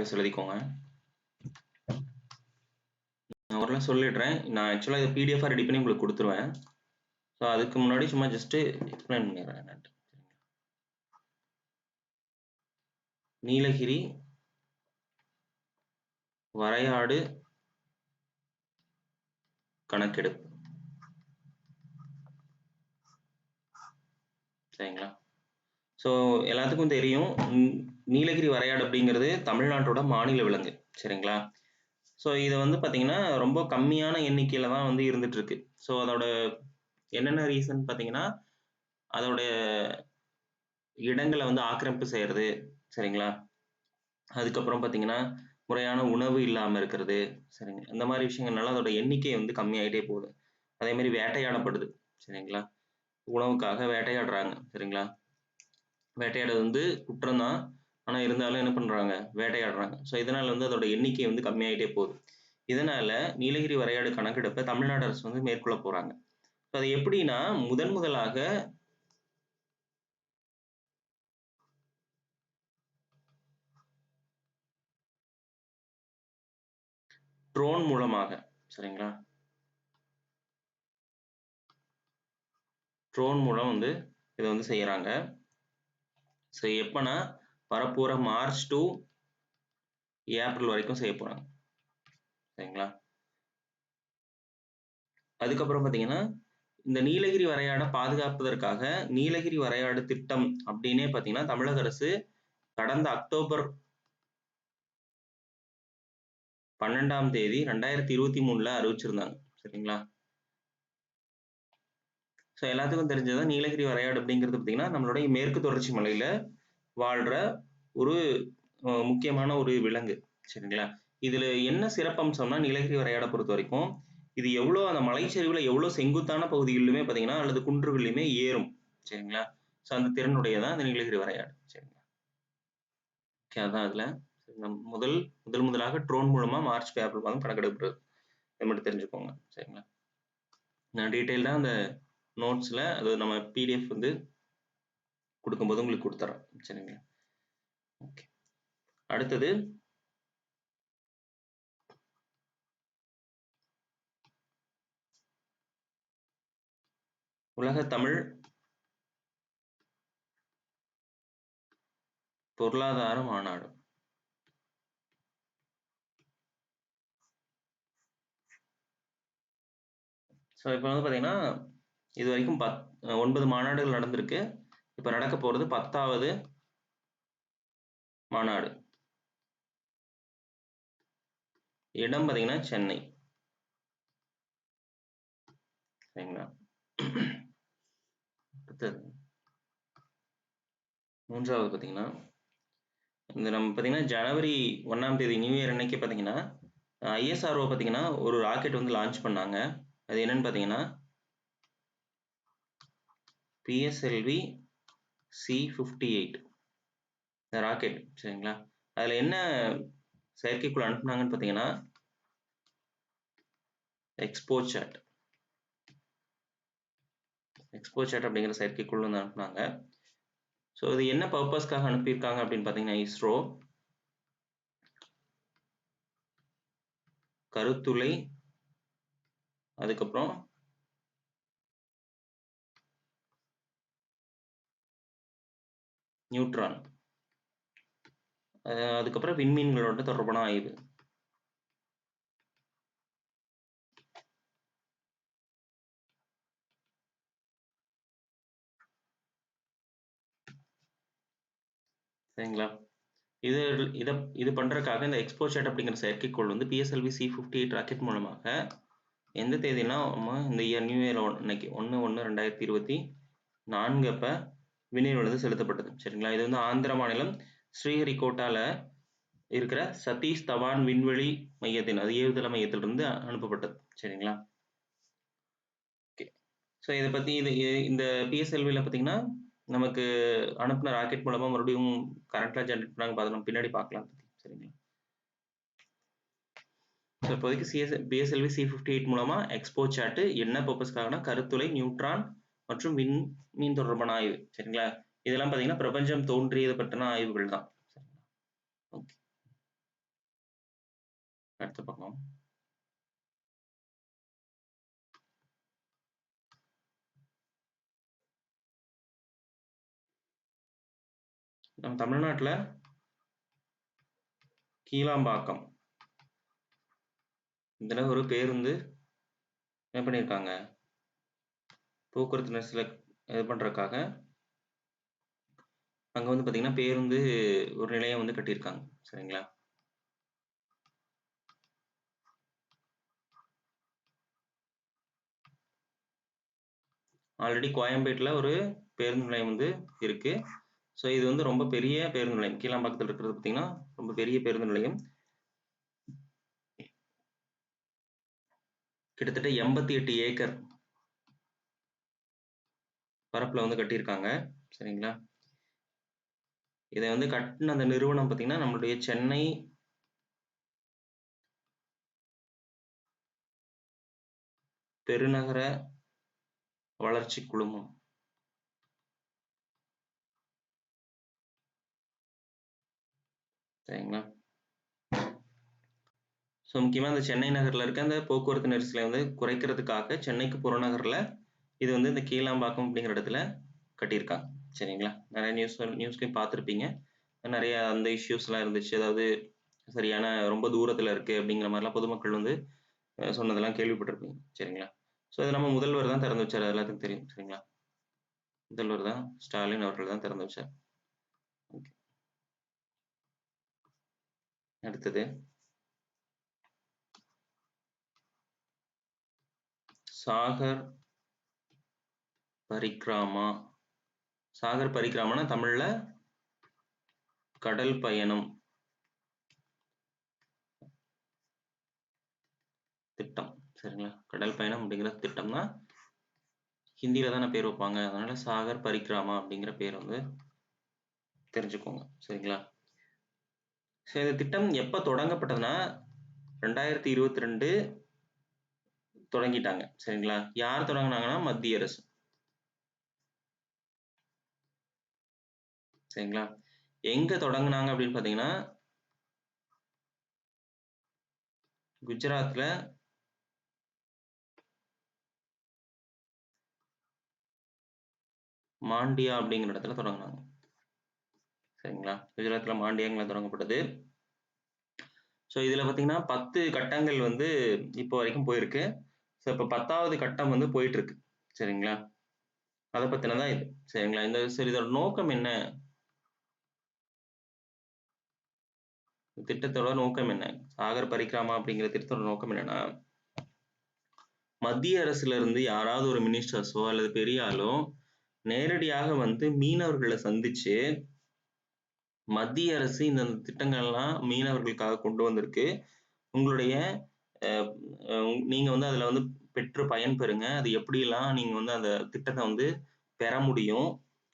Address எழுதிக்கோங்க. நான் ஓரளவு சொல்லிடுறேன். நான் ஆக்சுவலா இத பிடிஎஃபா ரெடி பண்ணி உங்களுக்கு குடுத்துருவேன். ஸோ அதுக்கு முன்னாடி சும்மா ஜஸ்ட் எக்ஸ்பிளைன் பண்ணிடுறேன் என்னன்ட்டு. நீலகிரி வரையாடு கணக்கெடுப்பு. சரிங்களா? ஸோ எல்லாத்துக்கும் தெரியும் நீலகிரி வரையாடு அப்படிங்கிறது தமிழ்நாட்டோட மாநில விலங்கு. சரிங்களா? ஸோ இது வந்து பார்த்தீங்கன்னா ரொம்ப கம்மியான எண்ணிக்கையில தான் வந்து இருந்துட்டு இருக்கு. ஸோ அதோட என்னென்ன ரீசன் பார்த்தீங்கன்னா அதோட இடங்களை வந்து ஆக்கிரமிப்பு செய்யறது. சரிங்களா? அதுக்கப்புறம் பார்த்தீங்கன்னா முறையான உணவு இல்லாம இருக்கிறது. சரிங்க. இந்த மாதிரி விஷயங்கள்னால அதோட எண்ணிக்கை வந்து கம்மியாயிட்டே போகுது. அதே மாதிரி வேட்டையாடப்படுது. சரிங்களா? உணவுக்காக வேட்டையாடுறாங்க. சரிங்களா? வேட்டையாடுறது வந்து குற்றம் தான். ஆனா இருந்தாலும் என்ன பண்றாங்க? வேட்டையாடுறாங்க. ஸோ இதனால வந்து அதோட எண்ணிக்கை வந்து கம்மியாயிட்டே போகுது. இதனால நீலகிரி வரையாடு கணக்கெடுப்பை தமிழ்நாடு அரசு வந்து மேற்கொள்ள போறாங்க. அது எப்படின்னா முதலாக ட்ரோன் மூலமாக. சரிங்களா? ட்ரோன் மூலம் வந்து இதை வந்து செய்யறாங்க. ஸோ எப்பனா வரப்போற மார்ச் டு ஏப்ரல் வரைக்கும் செய்ய போறாங்க. சரிங்களா? அதுக்கப்புறம் பார்த்தீங்கன்னா இந்த நீலகிரி வரையாடை பாதுகாப்பதற்காக நீலகிரி வரையாடு திட்டம் அப்படின்னே பார்த்தீங்கன்னா தமிழக அரசு கடந்த அக்டோபர் 12ஆம் தேதி 2023ல அறிவிச்சிருந்தாங்க. சரிங்களா? ஸோ எல்லாத்துக்கும் தெரிஞ்சதான் நீலகிரி வரையாடு அப்படிங்கிறது பார்த்தீங்கன்னா நம்மளுடைய மேற்கு தொடர்ச்சி மலையில வாழ்ற ஒரு முக்கியமான ஒரு விலங்கு. சரிங்களா? இதுல என்ன சிறப்பம்சம்னா நீலகிரி வரையாடை பொறுத்த வரைக்கும் இது எவ்வளவு அந்த மலைச்சரிவுல எவ்வளவு செங்குத்தான பகுதிகளிலுமே பார்த்தீங்கன்னா அல்லது குன்றுகளிலுமே ஏறும். சரிங்களா? ஸோ அந்த திறனுடையதான் இந்த நீலகிரி வரையாடு. சரிங்களா? ஓகே, அதான் அதுல முதலாக ட்ரோன் மூலமா மார்ச் ஏப்ரல் மாதம் கணக்கெடுக்கிறது. இதை மட்டும் தெரிஞ்சுக்கோங்க. சரிங்களா? நான் டீட்டெயில்டா அந்த நோட்ஸ்ல அது நம்ம பிடிஎஃப் வந்து கொடுக்கும்போது உங்களுக்கு கொடுத்துறேன். சரிங்களா? ஓகே, அடுத்தது உலக தமிழ் பொருளாதார மாநாடு. ஸோ இப்போ வந்து பார்த்தீங்கன்னா இது வரைக்கும் 9 மாநாடுகள் நடந்திருக்கு. இப்போ நடக்க போறது 10வது மாநாடு. இடம் பார்த்தீங்கன்னா சென்னை. சரிங்களா? அடுத்தது 3வது பார்த்தீங்கன்னா இந்த நம்ம பார்த்தீங்கன்னா ஜனவரி 1ஆம் தேதி நியூ இயர் அன்னைக்கு பார்த்தீங்கன்னா ஐஎஸ்ஆர்ஓ பார்த்தீங்கன்னா ஒரு ராக்கெட் வந்து லான்ச் பண்ணாங்க. அது என்னன்னு பார்த்தீங்கன்னா பிஎஸ்எல்வி C58 இந்த ராக்கெட். சரிங்களா? அதுல என்ன செயற்கைக்குள் அனுப்புனாங்கன்னு பார்த்தீங்கன்னா எக்ஸ்போசாட் அப்படிங்கிற செயற்கைக்குள் வந்து அனுப்புனாங்க. ஸோ இது என்ன பர்பஸ்க்காக அனுப்பியிருக்காங்க அப்படின்னு பார்த்தீங்கன்னா இஸ்ரோ கருத்துளை, அதுக்கப்புறம் நியூட்ரான், அதுக்கப்புறம் விண்மீன்களோட தொடர்பான ஆய்வு. சரிங்களா? இது பண்றதுக்காக இந்த எக்ஸ்போசாட் அப்படிங்கிற செயற்கைக்கோள் வந்து பிஎஸ்எல்வி C58 ராக்கெட் மூலமாக எந்த தேதினா இந்த இயர் நியூ இயர் அன்னைக்கு 1/1/2024 அப்ப விண்ணில் செலுத்தப்பட்டது. சரிங்களா? இது வந்து ஆந்திர மாநிலம் ஸ்ரீஹரிகோட்டால இருக்கிற சதீஷ் தவான் விண்வெளி மையத்தின் அது ஏவுதள மையத்திலிருந்து அனுப்பப்பட்டது. சரிங்களா? ஓகே, ஸோ இதை பத்தி இந்த பிஎஸ்எல்வில பார்த்தீங்கன்னா நமக்கு அனுப்பின ராக்கெட் மூலமா மறுபடியும் கரண்ட்லாம் ஜெனரேட் பண்ணாங்க, நம்ம பின்னாடி பார்க்கலாம். சரிங்களா? ஸோ இப்போதைக்கு பிஎஸ்எல்வி C58 மூலமா எக்ஸ்போசாட் என்ன பர்பஸ்க்காகனா கருத்துளை, நியூட்ரான் மற்றும் விண்மீன் தொடர்பான ஆய்வு. சரிங்களா? இதெல்லாம் பார்த்தீங்கன்னா பிரபஞ்சம் தோன்றியது பற்றின ஆய்வுகள் தான். ஓகே. அடுத்த பக்கம். நம்ம தமிழ்நாட்டுல கீழாம்பாக்கம் இதுல ஒரு பேருந்து என்ன பண்ணியிருக்காங்க, போக்குவரத்து நெரிசலை இது பண்றதுக்காக அங்க வந்து பாத்தீங்கன்னா பேருந்து ஒரு நிலையம் வந்து கட்டியிருக்காங்க. சரிங்களா? ஆல்ரெடி கோயம்பேட்டில் ஒரு பேருந்து நிலையம் வந்து இருக்கு. ஸோ இது வந்து ரொம்ப பெரிய பேருந்து நிலையம். கீழாம்பாக்கத்தில் இருக்கிறது பார்த்தீங்கன்னா ரொம்ப பெரிய பேருந்து நிலையம். கிட்டத்தட்ட 88 ஏக்கர் பரப்புல வந்து கட்டியிருக்காங்க. சரிங்களா? இதை வந்து கட்டின அந்த நிறுவனம் பார்த்தீங்கன்னா நம்மளுடைய சென்னை பெருநகர வளர்ச்சி குழுமம். சரிங்களா? ஸோ முக்கியமாக இந்த சென்னை நகரில் இருக்க அந்த போக்குவரத்து நெரிசலை வந்து குறைக்கிறதுக்காக சென்னைக்கு புறநகரில் இது வந்து இந்த கீழாம்பாக்கம் அப்படிங்கிற இடத்துல கட்டியிருக்காங்க. சரிங்களா? நிறைய நியூஸ்லையும் பார்த்துருப்பீங்க. நிறைய அந்த இஷ்யூஸ்லாம் இருந்துச்சு. அதாவது சரியான ரொம்ப தூரத்தில் இருக்குது அப்படிங்கிற மாதிரிலாம் பொதுமக்கள் வந்து சொன்னதெல்லாம் கேள்விப்பட்டிருப்பீங்க. சரிங்களா? ஸோ அது நம்ம முதல்வர் தான் திறந்து வச்சார், எல்லாத்துக்கும் தெரியும். சரிங்களா? முதல்வர் தான் ஸ்டாலின் அவர்கள் தான் திறந்து வச்சார். அடுத்தது சாகர் பரிக்ராமா. சாகர் பரிக்ராமானா தமிழ்ல கடல் பயணம் திட்டம். சரிங்களா? கடல் பயணம் அப்படிங்கிற திட்டம்னா ஹிந்தியில தானே பேர் வைப்பாங்க, அதனால சாகர் பரிக்ராமா அப்படிங்கிற பேர் வந்து தெரிஞ்சுக்கோங்க. சரிங்களா? சரி, இந்த திட்டம் எப்ப தொடங்கப்பட்டதுன்னா 2022 தொடங்கிட்டாங்க. சரிங்களா? யார் தொடங்கினாங்கன்னா மத்திய அரசு. சரிங்களா? எங்க தொடங்குனாங்க அப்படின்னு பாத்தீங்கன்னா குஜராத்ல மாண்டியா அப்படிங்கிற இடத்துல தொடங்கினாங்க. சரிங்களா? குஜராத்ல மாண்டியாங்கள தொடங்கப்பட்டது. ஸோ இதுல பாத்தீங்கன்னா 10 கட்டங்கள் வந்து இப்போ வரைக்கும் போயிருக்கு. ஸோ இப்போ 10வது கட்டம் வந்து போயிட்டு இருக்கு. சரிங்களா? அதை பத்தினதான் இது. சரிங்களா? இந்த சரி, இதோட நோக்கம் என்ன, திட்டத்தோட நோக்கம் என்ன, சாகர் பரிக்ராமா அப்படிங்கிற திட்டத்தோட நோக்கம் என்னன்னா, மத்திய அரசுல இருந்து யாராவது ஒரு மினிஸ்டர்ஸோ அல்லது பெரிய ஆளோ நேரடியாக வந்து மீனவர்களை சந்திச்சு மத்திய அரசு இந்த திட்டங்கள்லாம் மீனவர்களுக்காக கொண்டு வந்திருக்கு, உங்களுடைய நீங்க வந்து அதுல வந்து பெற்று பயன் பெறுங்க, அது எப்படிலாம் நீங்க வந்து அந்த திட்டத்தை வந்து பெற முடியும்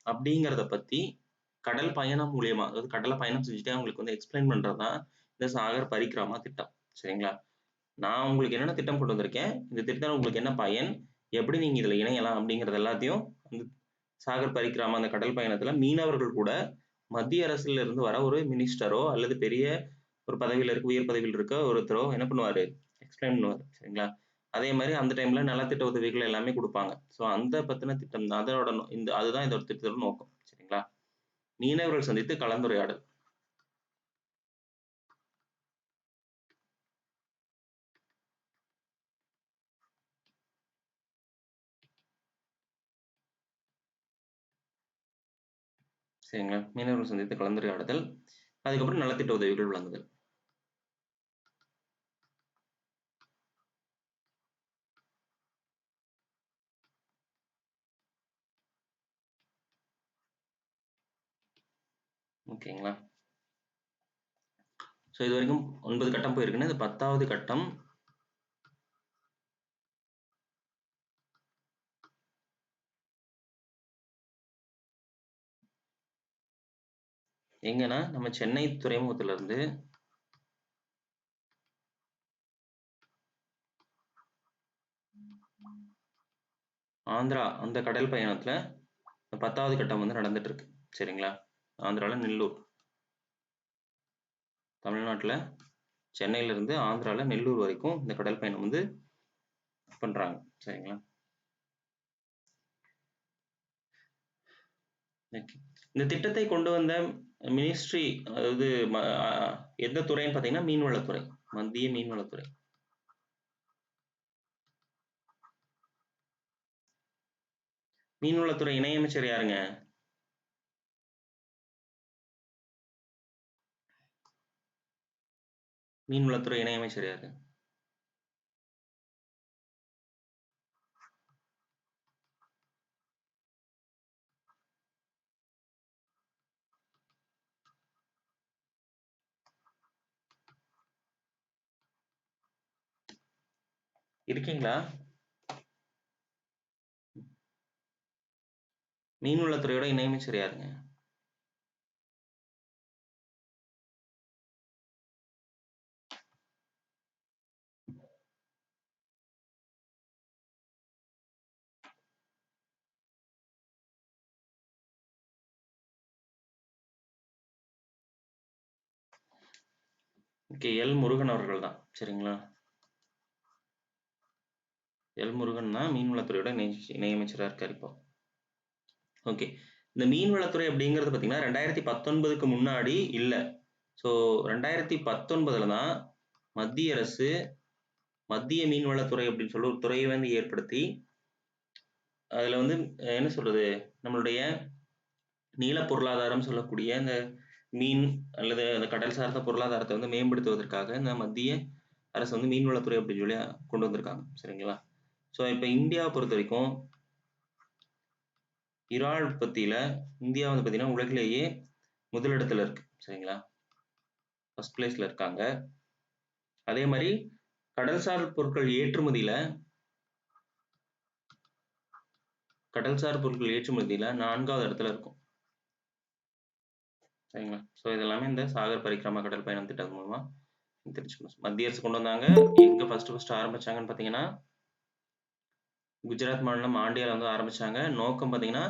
அப்படிங்கிறத பத்தி கடல் பயணம் மூலியமா, அதாவது கடலை பயணம் செஞ்சுட்டு அவங்களுக்கு வந்து எக்ஸ்பிளைன் பண்றதுதான் இந்த சாகர் பரிக்ராமா திட்டம். சரிங்களா? நான் உங்களுக்கு என்னென்ன திட்டம் கொண்டு வந்திருக்கேன், இந்த திட்டம் உங்களுக்கு என்ன பயன், எப்படி நீங்க இதுல இணையலாம் அப்படிங்கிறது எல்லாத்தையும் அந்த சாகர் பரிக்ராமா அந்த கடல் பயணத்துல மீனவர்கள் கூட மத்திய அரசுல இருந்து வர ஒரு மினிஸ்டரோ அல்லது பெரிய ஒரு பதவியில இருக்க, உயர் பதவியில் இருக்க ஒருத்தரோ என்ன பண்ணுவாரு, எக்ஸ்பிளைன் பண்ணுவாரு. சரிங்களா? அதே மாதிரி அந்த டைம்ல நலத்திட்ட உதவிகள் எல்லாமே கொடுப்பாங்க. ஸோ அந்த பத்தின திட்டம் தான் அதோட அதுதான் இதோட திட்டத்தோட நோக்கம். சரிங்களா? மீனவர்கள் சந்தித்து கலந்துரையாடல். சரிங்களா? மீனவர்கள் சந்தித்து கலந்துரையாடுதல், அதுக்கப்புறம் நலத்திட்ட உதவிகள் வழங்குதல். ஓகேங்களா? ஸோ இது வரைக்கும் 9 கட்டம் போயிருக்குன்னு, இது 10வது கட்டம். எங்கன்னா நம்ம சென்னை துறைமுகத்துல இருந்து ஆந்திரா அந்த கடல் பயணத்துல 10வது கட்டம் வந்து நடந்துட்டு இருக்கு. சரிங்களா? ஆந்திரால நெல்லூர், தமிழ்நாட்டுல சென்னையில இருந்து ஆந்திரால நெல்லூர் வரைக்கும் இந்த கடல் பயணம் வந்து பண்றாங்க. சரிங்களா? இந்த திட்டத்தை கொண்டு வந்த மினிஸ்ட்ரி, அதாவது எந்த துறைன்னு பார்த்தீங்கன்னா மீன்வளத்துறை, மத்திய மீன்வளத்துறை. மீன்வளத்துறை இணையமைச்சர் யாருங்க? மீன்வளத்துறை இணையமைச்சர் யாரு? இருக்கீங்களா? மீன்வளத்துறையோட இணையமைச்சர் யாருங்க? ஓகே, எல் முருகன் அவர்கள் தான். சரிங்களா? எல் முருகன் தான் மீன்வளத்துறையோட இணையமைச்சரா இருக்காரு இப்போ. ஓகே, இந்த மீன்வளத்துறை அப்படிங்கிறது பார்த்தீங்கன்னா 2019க்கு முன்னாடி இல்ல. ஸோ 2019ல தான் மத்திய அரசு மத்திய மீன்வளத்துறை அப்படின்னு சொல்லி ஒரு துறையை வந்து ஏற்படுத்தி, அதுல வந்து என்ன சொல்றது, நம்மளுடைய நீல பொருளாதாரம் சொல்லக்கூடிய இந்த மீன் அல்லது அந்த கடல் சார்ந்த பொருளாதாரத்தை வந்து மேம்படுத்துவதற்காக இந்த மத்திய அரசு வந்து மீன்வளத்துறை அப்படின்னு சொல்லி கொண்டு வந்திருக்காங்க. சரிங்களா? ஸோ இப்போ இந்தியாவை பொறுத்த வரைக்கும் இறால் உற்பத்தியில இந்தியா வந்து பார்த்தீங்கன்னா உலகிலேயே முதலிடத்துல இருக்கு. சரிங்களா? ஃபர்ஸ்ட் பிளேஸ்ல இருக்காங்க. அதே மாதிரி கடல்சார் பொருட்கள் ஏற்றுமதியில 4வது இடத்துல இருக்கும். சரிங்களா? ஸோ இதெல்லாமே இந்த சாகர் பரிக்ரமா கடல் பயணம் திட்டம் மூலமா தெரிஞ்சுக்கணும். மத்திய அரசு கொண்டு வந்தாங்க. எங்க ஃபர்ஸ்ட் ஆரம்பிச்சாங்கன்னு பார்த்தீங்கன்னா குஜராத் மாநிலம் மாண்டியால வந்து ஆரம்பிச்சாங்க. நோக்கம் பார்த்தீங்கன்னா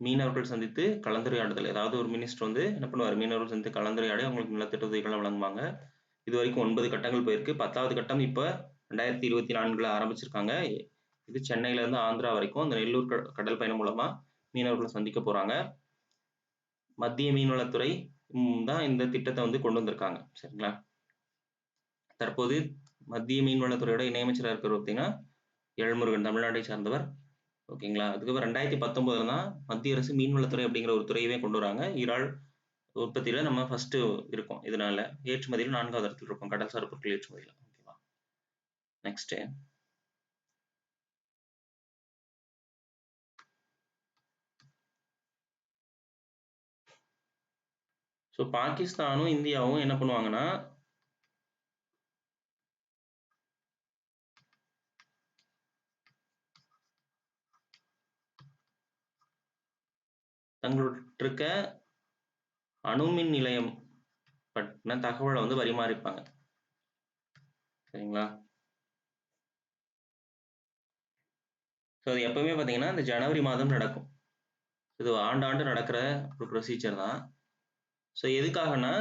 மீனவர்கள் சந்தித்து கலந்துரையாடுதல். ஏதாவது ஒரு மினிஸ்டர் வந்து என்ன பண்ணுவார், மீனவர்கள் சந்தித்து கலந்துரையாடி அவங்களுக்கு நலத்திட்ட உதவிகளை வழங்குவாங்க. இது வரைக்கும் 9 கட்டங்கள் போயிருக்கு. 10வது கட்டம் இப்போ 2024ல ஆரம்பிச்சிருக்காங்க. இது சென்னையில இருந்து ஆந்திரா வரைக்கும் அந்த நெல்லூர் கடல் பயணம் மூலமா மீனவர்களை சந்திக்க போறாங்க. மத்திய மீன்வளத்துறை தான் இந்த திட்டத்தை வந்து கொண்டு வந்திருக்காங்க. சரிங்களா? தற்போது மத்திய மீன்வளத்துறையோட இணையமைச்சராக இருக்கிறவர் பார்த்தீங்கன்னா எல்முருகன், தமிழ்நாட்டை சார்ந்தவர். ஓகேங்களா? அதுக்கப்புறம் 2019ல தான் மத்திய அரசு மீன்வளத்துறை அப்படிங்கிற ஒரு துறையவே கொண்டு வராங்க. இறால் உற்பத்தியில நம்ம ஃபர்ஸ்ட் இருக்கோம். இதனால ஏற்றுமதியில் 4வது இடத்துல இருக்கும், கடல்சார் பொருட்கள் ஏற்றுமதியில். ஓகேவா? நெக்ஸ்ட், ஸோ பாகிஸ்தானும் இந்தியாவும் என்ன பண்ணுவாங்கன்னா தங்கள்கிட்ட இருக்க அணுமின் நிலையம் பற்றின தகவலை வந்து பரிமாறிப்பாங்க. சரிங்களா? ஸோ அது எப்பவுமே பார்த்தீங்கன்னா இந்த ஜனவரி மாதம் நடக்கும். இது ஆண்டாண்டு நடக்கிற ஒரு ப்ரொசீஜர் தான். ஸோ எதுக்காகனா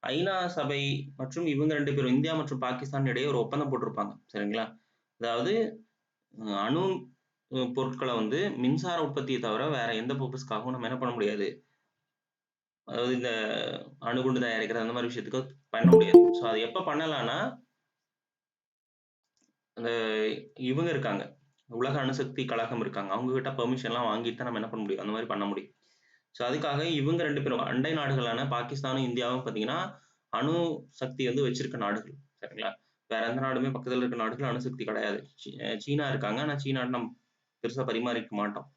ஐநா சபை மற்றும் இவங்க 2 பேரும், இந்தியா மற்றும் பாகிஸ்தான் இடையே ஒரு ஒப்பந்தம் போட்டிருப்பாங்க. சரிங்களா? அதாவது அணு பொருட்களை வந்து மின்சார உற்பத்தியை தவிர வேற எந்த பர்பஸ்க்காகவும் நம்ம என்ன பண்ண முடியாது, அதாவது இந்த அணுகுண்டு தயாரிக்கிறது அந்த மாதிரி விஷயத்துக்கு பண்ண முடியாது. ஸோ அது எப்ப பண்ணலாம்னா அந்த இவங்க இருக்காங்க, உலக அணுசக்தி கழகம் இருக்காங்க, அவங்க கிட்ட பெர்மிஷன்லாம் வாங்கிட்டு தான் நம்ம என்ன பண்ண முடியும், அந்த மாதிரி பண்ண முடியும். ஸோ அதுக்காக இவங்க 2 பேரும் அண்டை நாடுகளான பாகிஸ்தானும் இந்தியாவும் பார்த்தீங்கன்னா அணு சக்தி வந்து வச்சிருக்க நாடுகள். சரிங்களா? வேற எந்த நாடுமே பக்கத்துல இருக்க நாடுகள் அணுசக்தி கிடையாது. சீனா இருக்காங்க, ஆனா சீனா நம்ம பெருசா பரிமாறிக்க மாட்டோம்.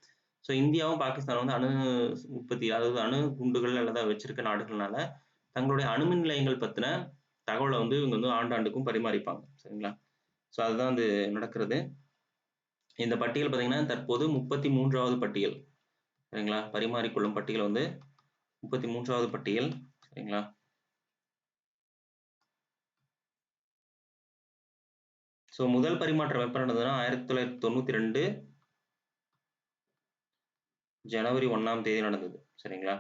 ஸோ இந்தியாவும் பாகிஸ்தானும் வந்து அணு உற்பத்தி, அதாவது அணு குண்டுகள் அல்லது வச்சிருக்க நாடுகள்னால தங்களுடைய அணுமின் நிலையங்கள் பத்தின தகவலை வந்து இவங்க வந்து ஆண்டாண்டுக்கும் பரிமாறிப்பாங்க. சரிங்களா? ஸோ அதுதான் வந்து நடக்கிறது. இந்த பட்டியல் பார்த்தீங்கன்னா தற்போது 33வது பட்டியல். சரிங்களா? பரிமாறிக்கொள்ளும் பட்டியல் வந்து 33வது பட்டியல். சரிங்களா? ஸோ முதல் பரிமாற்றம் எப்ப நடந்ததுன்னா 1992 ஜனவரி 1ஆம் தேதி நடந்தது. சரிங்களா?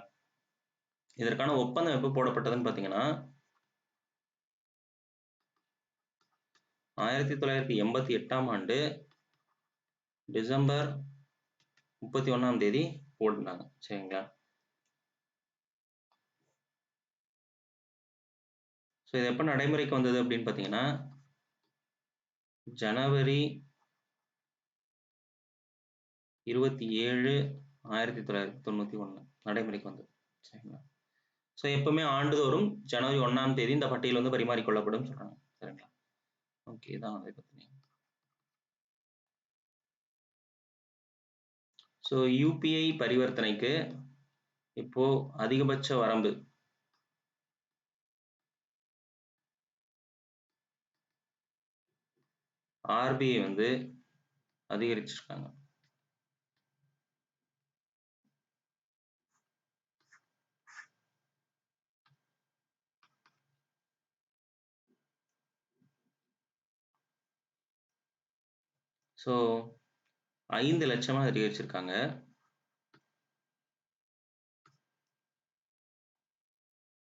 இதற்கான ஒப்பந்தம் எப்போ போடப்பட்டதுன்னு பார்த்தீங்கன்னா 1988ஆம் ஆண்டு டிசம்பர் 31ஆம் தேதி போட்டுனாங்க. சரிங்களா? ஸோ இது எப்போ நடைமுறைக்கு வந்தது அப்படின்னு பார்த்தீங்கன்னா ஜனவரி 27 1991 நடைமுறைக்கு வந்தது. சரிங்களா? ஸோ எப்பவுமே ஆண்டுதோறும் ஜனவரி 1ஆம் தேதி இந்த பட்டியல் வந்து பரிமாறிக்கொள்ளப்படும் சொல்றாங்க. சரிங்களா? ஓகே, இதான் அதை பற்றி. ஸோ யூபிஐ பரிவர்த்தனைக்கு இப்போ அதிகபட்ச வரம்பு ஆர்பிஐ வந்து அதிகரிச்சிருக்காங்க. ஸோ 5 லட்சமா அதிகரிச்சிருக்காங்க.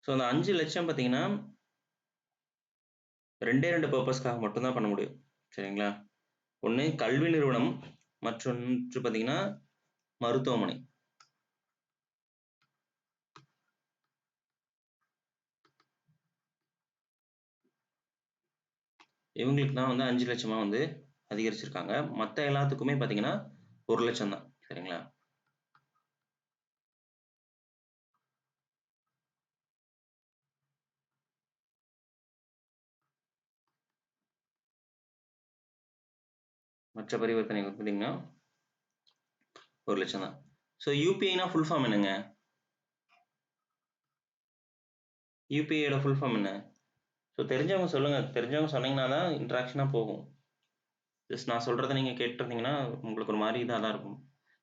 ஸோ அந்த 5 லட்சம் பார்த்தீங்கன்னா 2 பர்பஸ்க்காக மட்டும்தான் பண்ண முடியும். சரிங்களா? ஒன்று கல்வி நிறுவனம், மற்றொன்று பார்த்தீங்கன்னா மருத்துவமனை. இவங்களுக்கு தான் வந்து 5 லட்சமா வந்து அதிகரிச்சிருக்காங்க. மற்ற எல்லாத்துக்குமே பார்த்தீங்கன்னா 1 லட்சம் தான். சரிங்களா? மற்ற பரிவர்த்தனைகள் பார்த்தீங்கன்னா 1 லட்சம் தான். ஸோ யூபிஐனா ஃபுல் ஃபார்ம் என்னங்க? யூபிஐயோட ஃபுல் ஃபார்ம் என்ன? ஸோ தெரிஞ்சவங்க சொல்லுங்க. தெரிஞ்சவங்க சொன்னீங்கன்னா தான் இன்ட்ராக்ஷனாக போகும். ஜஸ்ட் நான் சொல்கிறத நீங்கள் கேட்டிருந்தீங்கன்னா உங்களுக்கு ஒரு மாதிரி இதாக தான் இருக்கும்.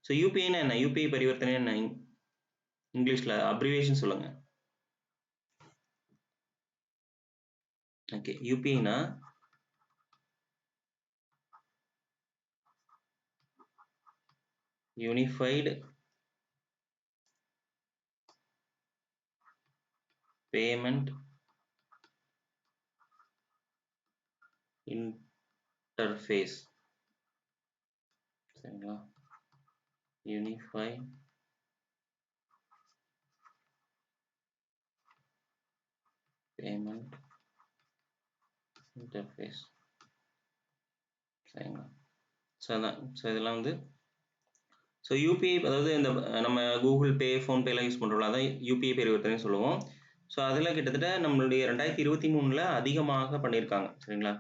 ஸோ யூபிஐனா என்ன? யூபிஐ பரிவர்த்தனை என்ன? இங்கிலீஷில் அப்ரிவேஷன் சொல்லுங்கள். ஓகே, யூபிஐனா யூனிஃபைடு பேமெண்ட் இன்டர்ஃபேஸ். சரிங்களா? Unified payment interface. சரிங்களா? ஸோ அதான். ஸோ இதெல்லாம் வந்து ஸோ யூபிஐ, அதாவது இந்த நம்ம கூகுள் பே, ஃபோன்பேலாம் யூஸ் பண்ணுறோம்ல, அதான் யூபிஐ பரிவர்த்தனைன்னு சொல்லுவோம். ஸோ அதில் கிட்டத்தட்ட நம்மளுடைய 2023 அதிகமாக பண்ணியிருக்காங்க. சரிங்களா?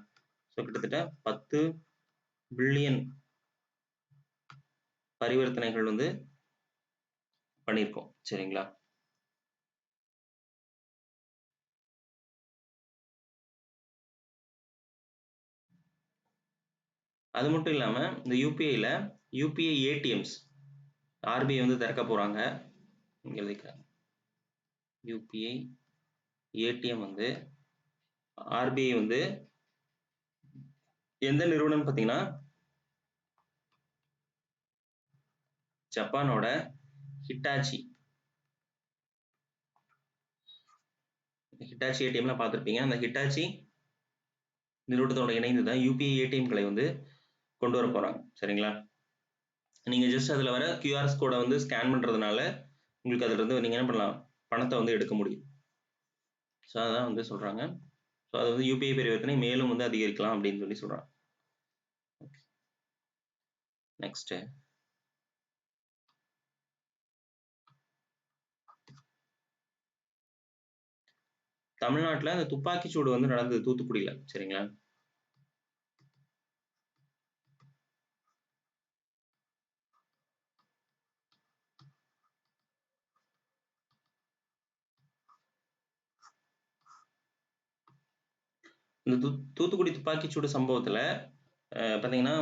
ஸோ கிட்டத்தட்ட 10 பில்லியன் பரிவர்த்தனைகள் வந்து பண்ணியிருக்கோம். சரிங்களா? அது மட்டும் இல்லாமல் இந்த யூபிஐல யூபிஐ ஏடிஎம்ஸ் ஆர்பிஐ வந்து திறக்க போகிறாங்க. இங்கே எழுதிக்கிறாங்க. யூபிஐ ஏடிஎம் வந்து ஆர்பிஐ வந்து எந்த நிறுவனம் பார்த்தீங்கன்னா ஜப்பானோட ஹிட்டாச்சி ஏடிஎம்லாம் பார்த்துருப்பீங்க. அந்த ஹிட்டாச்சி நிறுவனத்தோட இணைந்து தான் யூபிஐ ஏடிஎம்களை வந்து கொண்டு வர போகிறாங்க. சரிங்களா? நீங்கள் ஜஸ்ட் அதில் வர கியூஆர்ஸ் கோடை வந்து ஸ்கேன் பண்ணுறதுனால உங்களுக்கு அதில் இருந்து நீங்கள் என்ன பண்ணலாம், பணத்தை வந்து எடுக்க முடியும். ஸோ அதான் வந்து சொல்கிறாங்க. ஸோ அது வந்து யூபிஐ பரிவர்த்தனை மேலும் வந்து அதிகரிக்கலாம் அப்படின்னு சொல்லி சொல்கிறாங்க. நெக்ஸ்ட்டு தமிழ்நாட்டில் அந்த துப்பாக்கிச்சூடு வந்து நடந்தது தூத்துக்குடியில். சரிங்களா? இந்த தூத்துக்குடி துப்பாக்கிச்சூடு சம்பவத்தில் பார்த்தீங்கன்னா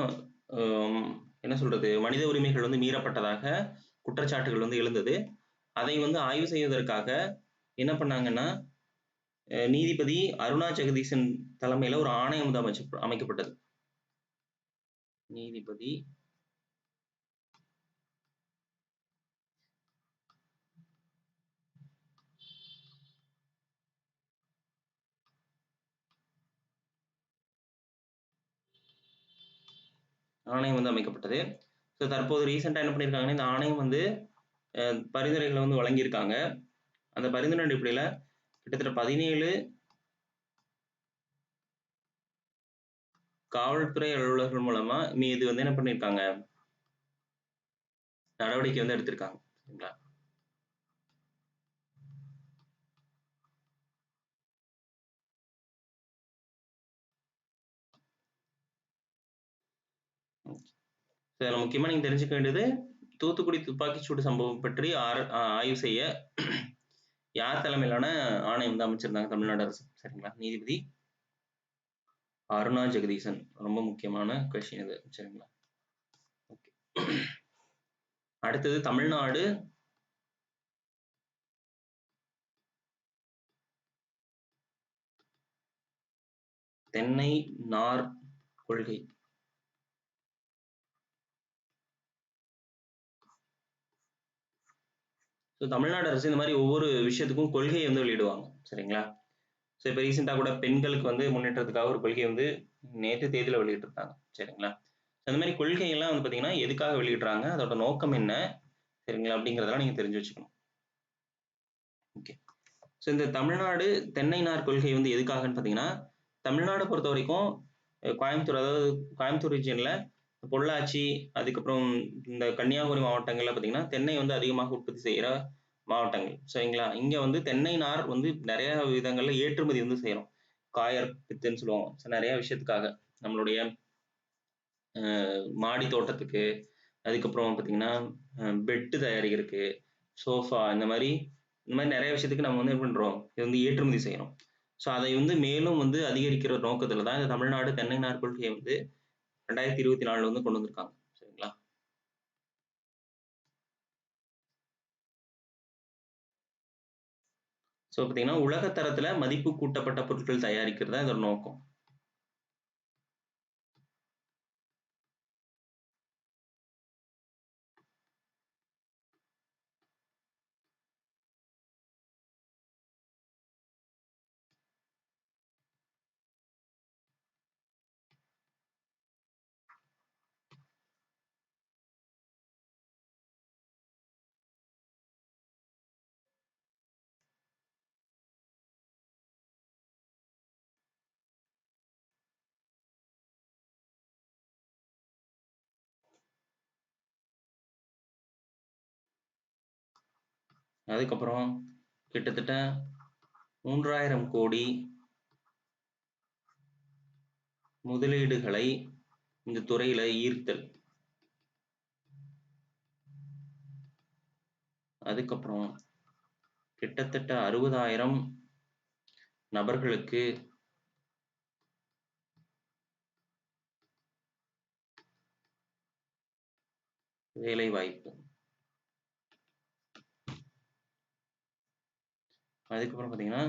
என்ன சொல்றது, மனித உரிமைகள் வந்து மீறப்பட்டதாக குற்றச்சாட்டுகள் வந்து எழுந்தது. அதை வந்து ஆய்வு செய்வதற்காக என்ன பண்ணாங்கன்னா நீதிபதி அருணா ஜெகதீசன் தலைமையில ஒரு ஆணையம் வந்து அமைக்கப்பட்டது. நீதிபதி ஆணையம் வந்து அமைக்கப்பட்டது. ஸோ தற்போது ரீசெண்டா என்ன பண்ணியிருக்காங்கன்னா, இந்த ஆணையம் வந்து பரிந்துரைகளை வந்து வழங்கியிருக்காங்க. அந்த பரிந்துரை அடிப்படையில கிட்டத்தட்ட 17 காவல்துறை அலுவலர்கள் மூலமா மீது வந்து என்ன பண்ணியிருக்காங்க? நடவடிக்கை வந்து எடுத்திருக்காங்க. சரிங்களா? இதுல முக்கியமா நீங்க தெரிஞ்சுக்க வேண்டியது, தூத்துக்குடி துப்பாக்கிச்சூடு சம்பவம் பற்றி ஆய்வு செய்ய யார் தலைமையிலான ஆணையம் வந்து அமைச்சிருந்தாங்க தமிழ்நாடு அரசு. சரிங்களா? நீதிபதி அருணா ஜெகதீசன். ரொம்ப முக்கியமான கொஸ்டின் இது. சரிங்களா? ஓகே. அடுத்தது தமிழ்நாடு தென்னை நார் கொள்கை. தமிழ்நாடு அரசு இந்த மாதிரி ஒவ்வொரு விஷயத்துக்கும் கொள்கையை வந்து வெளியிடுவாங்க. சரிங்களா? ஸோ இப்போ ரீசெண்டாக கூட பெண்களுக்கு வந்து முன்னேற்றத்துக்காக ஒரு கொள்கை வந்து நேற்று தேதியில் வெளியிட்டிருக்காங்க. சரிங்களா? அந்த மாதிரி கொள்கைகள்லாம் வந்து பார்த்தீங்கன்னா எதுக்காக வெளியிடுறாங்க, அதோட நோக்கம் என்ன, சரிங்களா, அப்படிங்கிறதெல்லாம் நீங்கள் தெரிஞ்சு வச்சுக்கணும். ஓகே. ஸோ இந்த தமிழ்நாடு தென்னை நார் கொள்கை வந்து எதுக்காகன்னு பார்த்தீங்கன்னா, தமிழ்நாடு பொறுத்த வரைக்கும் கோயம்புத்தூர், அதாவது கோயம்புத்தூர் ரீஜியனில் பொள்ளாச்சி, அதுக்கப்புறம் இந்த கன்னியாகுமரி மாவட்டங்கள்ல பார்த்தீங்கன்னா தென்னை வந்து அதிகமாக உற்பத்தி செய்கிற மாவட்டங்கள். சரிங்களா? இங்க வந்து தென்னை நார் வந்து நிறைய விதங்கள்ல ஏற்றுமதி வந்து செய்யறோம். காயர் பித்துன்னு சொல்லுவோம். நிறைய விஷயத்துக்காக நம்மளுடைய மாடி தோட்டத்துக்கு, அதுக்கப்புறம் பார்த்தீங்கன்னா பெட்டு தயாரிக்கிறதுக்கு, சோஃபா, இந்த மாதிரி நிறைய விஷயத்துக்கு நம்ம வந்து என்ன பண்றோம், இது வந்து ஏற்றுமதி செய்யறோம். ஸோ அதை வந்து மேலும் வந்து அதிகரிக்கிற நோக்கத்துல தான் இந்த தமிழ்நாடு தென்னை நார் கொள்கையை வந்து 2024 வந்து கொண்டு வந்திருக்காங்க. சரிங்களா? ஸோ பார்த்தீங்கன்னா உலக தரத்துல மதிப்பு கூட்டப்பட்ட பொருட்கள் தயாரிக்கிறது தான் இதோட நோக்கம். அதுக்கப்புறம் கிட்டத்தட்ட 3000 கோடி முதலீடுகளை இந்த துறையில ஈர்த்தல். அதுக்கப்புறம் கிட்டத்தட்ட 60,000 நபர்களுக்கு வேலை வாய்ப்பு. அதுக்கப்புறம் பார்த்தீங்கன்னா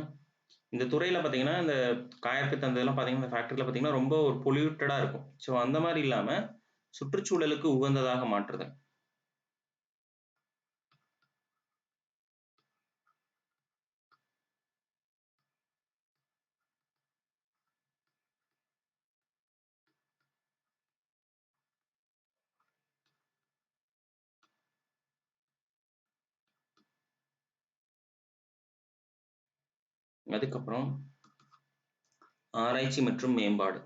இந்த துறையில பார்த்தீங்கன்னா இந்த காயப்பித்து அந்த இதெல்லாம் பார்த்தீங்கன்னா இந்த ஃபேக்டரியில் பார்த்தீங்கன்னா ரொம்ப ஒரு பொல்யூட்டடாக இருக்கும். ஸோ அந்த மாதிரி இல்லாமல் சுற்றுச்சூழலுக்கு உகந்ததாக மாற்றுதல். அதுக்கப்புறம் ஆராய்ச்சி மற்றும் மேம்பாடு.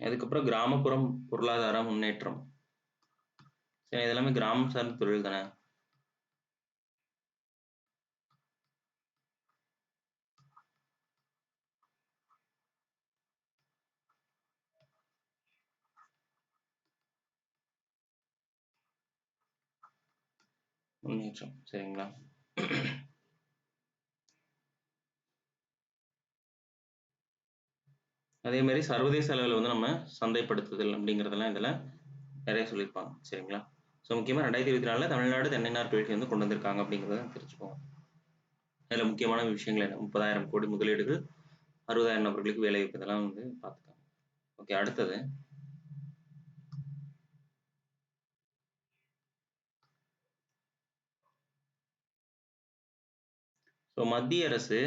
அதுக்கப்புறம் கிராமப்புறம் பொருளாதார முன்னேற்றம். சரி, இதெல்லாமே கிராமம் சார்ந்த தொழில் தானே. முன்னேற்றம். சரிங்களா? அதே மாதிரி சர்வதேச அளவில் வந்து நம்ம சந்தைப்படுத்துதல் அப்படிங்கிறதெல்லாம் இதில் நிறைய சொல்லியிருப்பாங்க. சரிங்களா? ஸோ முக்கியமாக 2024 தமிழ்நாடு தென்னை நார் கொள்கை வந்து கொண்டு வந்திருக்காங்க அப்படிங்கிறத தெரிஞ்சுக்கோங்க. அதில் முக்கியமான விஷயங்கள் என்ன, 30,000 கோடி முதலீடுகள், 60,000 நபர்களுக்கு வேலை வாய்ப்பு, இதெல்லாம் வந்து பார்த்துக்காங்க. ஓகே, அடுத்தது மத்திய அரசு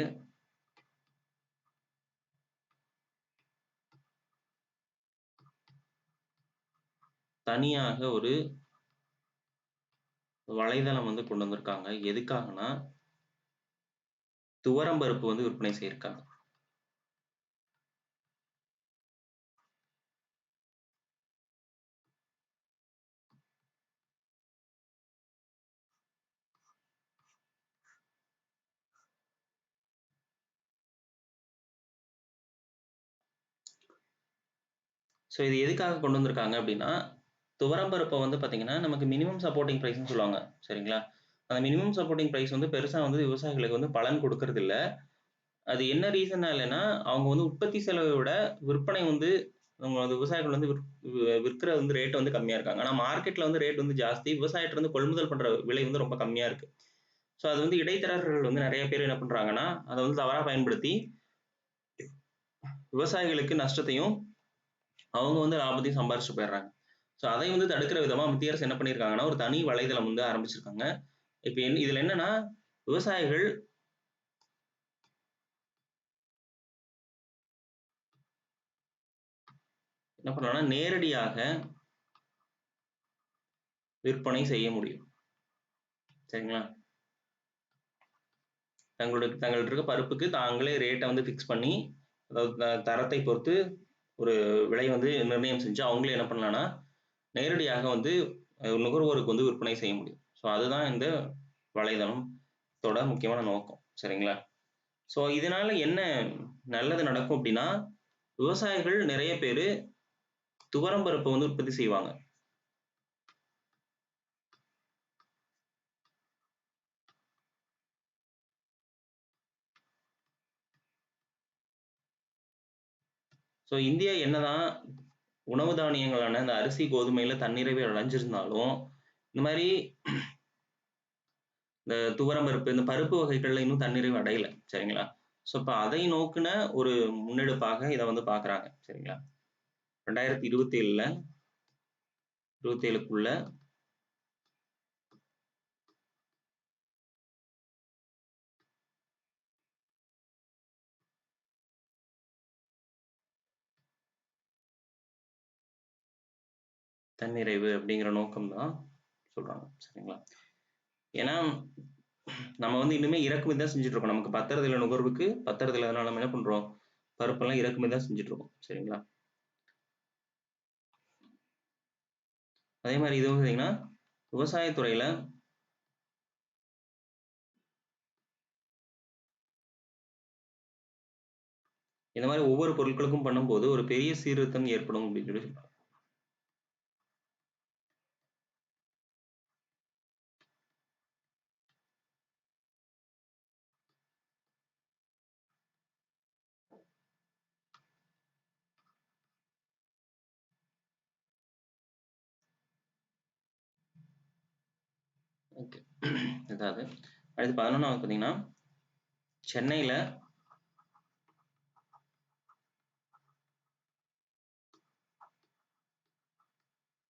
தனியாக ஒரு வலைதளம் வந்து கொண்டு வந்திருக்காங்க. எதுக்காகனா துவரம் பருப்பு வந்து விற்பனை செய்யிருக்காங்க. இது எதுக்காக கொண்டு வந்திருக்காங்க அப்படின்னா, துவரம் பருப்பை வந்து பார்த்தீங்கன்னா நமக்கு மினிமம் சப்போர்ட்டிங் ப்ரைஸ்னு சொல்லுவாங்க. சரிங்களா? அந்த மினிமம் சப்போர்ட்டிங் ப்ரைஸ் வந்து பெருசா வந்து விவசாயிகளுக்கு வந்து பலன் கொடுக்கறது இல்ல. அது என்ன ரீசன்னாலனா அவங்க வந்து உற்பத்தி செலவை விட விற்பனை வந்து விவசாயிகள் வந்து விற்கிற வந்து ரேட் வந்து கம்மியா இருக்காங்க. ஆனா மார்க்கெட்ல வந்து ரேட் வந்து ஜாஸ்தி. விவசாயிட்ட இருந்து கொள்முதல் பண்ற விலை வந்து ரொம்ப கம்மியா இருக்கு. அது வந்து இடைத்தரகர்கள் வந்து நிறைய பேர் என்ன பண்றாங்கன்னா, அதை வந்து தவறா பயன்படுத்தி விவசாயிகளுக்கு நஷ்டத்தையும் அவங்க வந்து லாபத்தையும் சம்பாரிச்சுட்டு போயிடுறாங்க. அதை வந்து தடுக்கிற விதமா மத்திய அரசு என்ன பண்ணியிருக்காங்கன்னா, ஒரு தனி வலைதளம் வந்து ஆரம்பிச்சிருக்காங்க. இப்ப இதுல என்னன்னா விவசாயிகள் என்ன பண்ணலாம்னா நேரடியாக விற்பனை செய்ய முடியும். சரிங்களா? தங்கள்ட்ட இருக்க பருப்புக்கு தாங்களே ரேட்டை வந்து ஃபிக்ஸ் பண்ணி, அதாவது தரத்தை பொறுத்து ஒரு விலை வந்து நிர்ணயம் செஞ்சு அவங்களே என்ன பண்ணலாம்னா நேரடியாக வந்து நுகர்வோருக்கு வந்து விற்பனை செய்ய முடியும். அதுதான் இந்த வலைதளத்தோட முக்கியமான நோக்கம். சரிங்களா? இதனால என்ன நல்லது நடக்கும் அப்படின்னா, விவசாயிகள் நிறைய பேரு துவரம் பருப்பை வந்து உற்பத்தி செய்வாங்க. இந்தியா என்னதான் உணவு தானியங்களான இந்த அரிசி, கோதுமையில தன்னிறைவை அடைஞ்சிருந்தாலும், இந்த மாதிரி இந்த துவரம் பருப்பு, இந்த பருப்பு வகைகள்ல இன்னும் தன்னிறைவு அடையல. சரிங்களா? இப்ப அதை நோக்குன ஒரு முன்னெடுப்பாக இதை வந்து பார்க்குறாங்க. சரிங்களா? 2027ல 27க்குள்ள தன்னிறைவு அப்படிங்கிற நோக்கம் தான் சொல்றாங்க. சரிங்களா? ஏன்னா நம்ம வந்து இன்னுமே இறக்குமதி தான் செஞ்சுட்டு இருக்கோம். நமக்கு பத்துறது இல்ல நுகர்வுக்கு, பத்துறது இல்ல. அதனால நம்ம என்ன பண்றோம்? பருப்பெல்லாம் இறக்குமதி தான் செஞ்சுட்டு இருக்கோம். சரிங்களா? அதே மாதிரி இது பார்த்தீங்கன்னா விவசாயத்துறையில இந்த மாதிரி ஒவ்வொரு பொருட்களுக்கும் பண்ணும்போது ஒரு பெரிய சீர்திருத்தம் ஏற்படும் அப்படின்னு சொல்லி சொல்றாங்க. ஓகே, அதாவது அடுத்து 11வது பார்த்தீங்கன்னா சென்னையில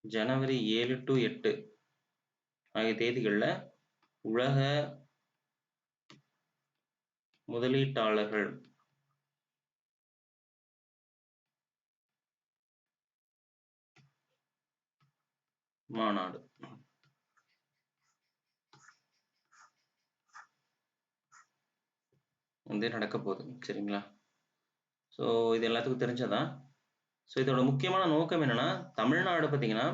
ஜனவரி 7 to 8 ஆகிய தேதிகளில் உலக முதலீட்டாளர்கள் மாநாடு வந்து நடக்க போகுது. சரிங்களா? இது எல்லாத்துக்கும் தெரிஞ்சதான். இதோட முக்கியமான நோக்கம் என்னன்னா, தமிழ்நாடு பார்த்தீங்கன்னா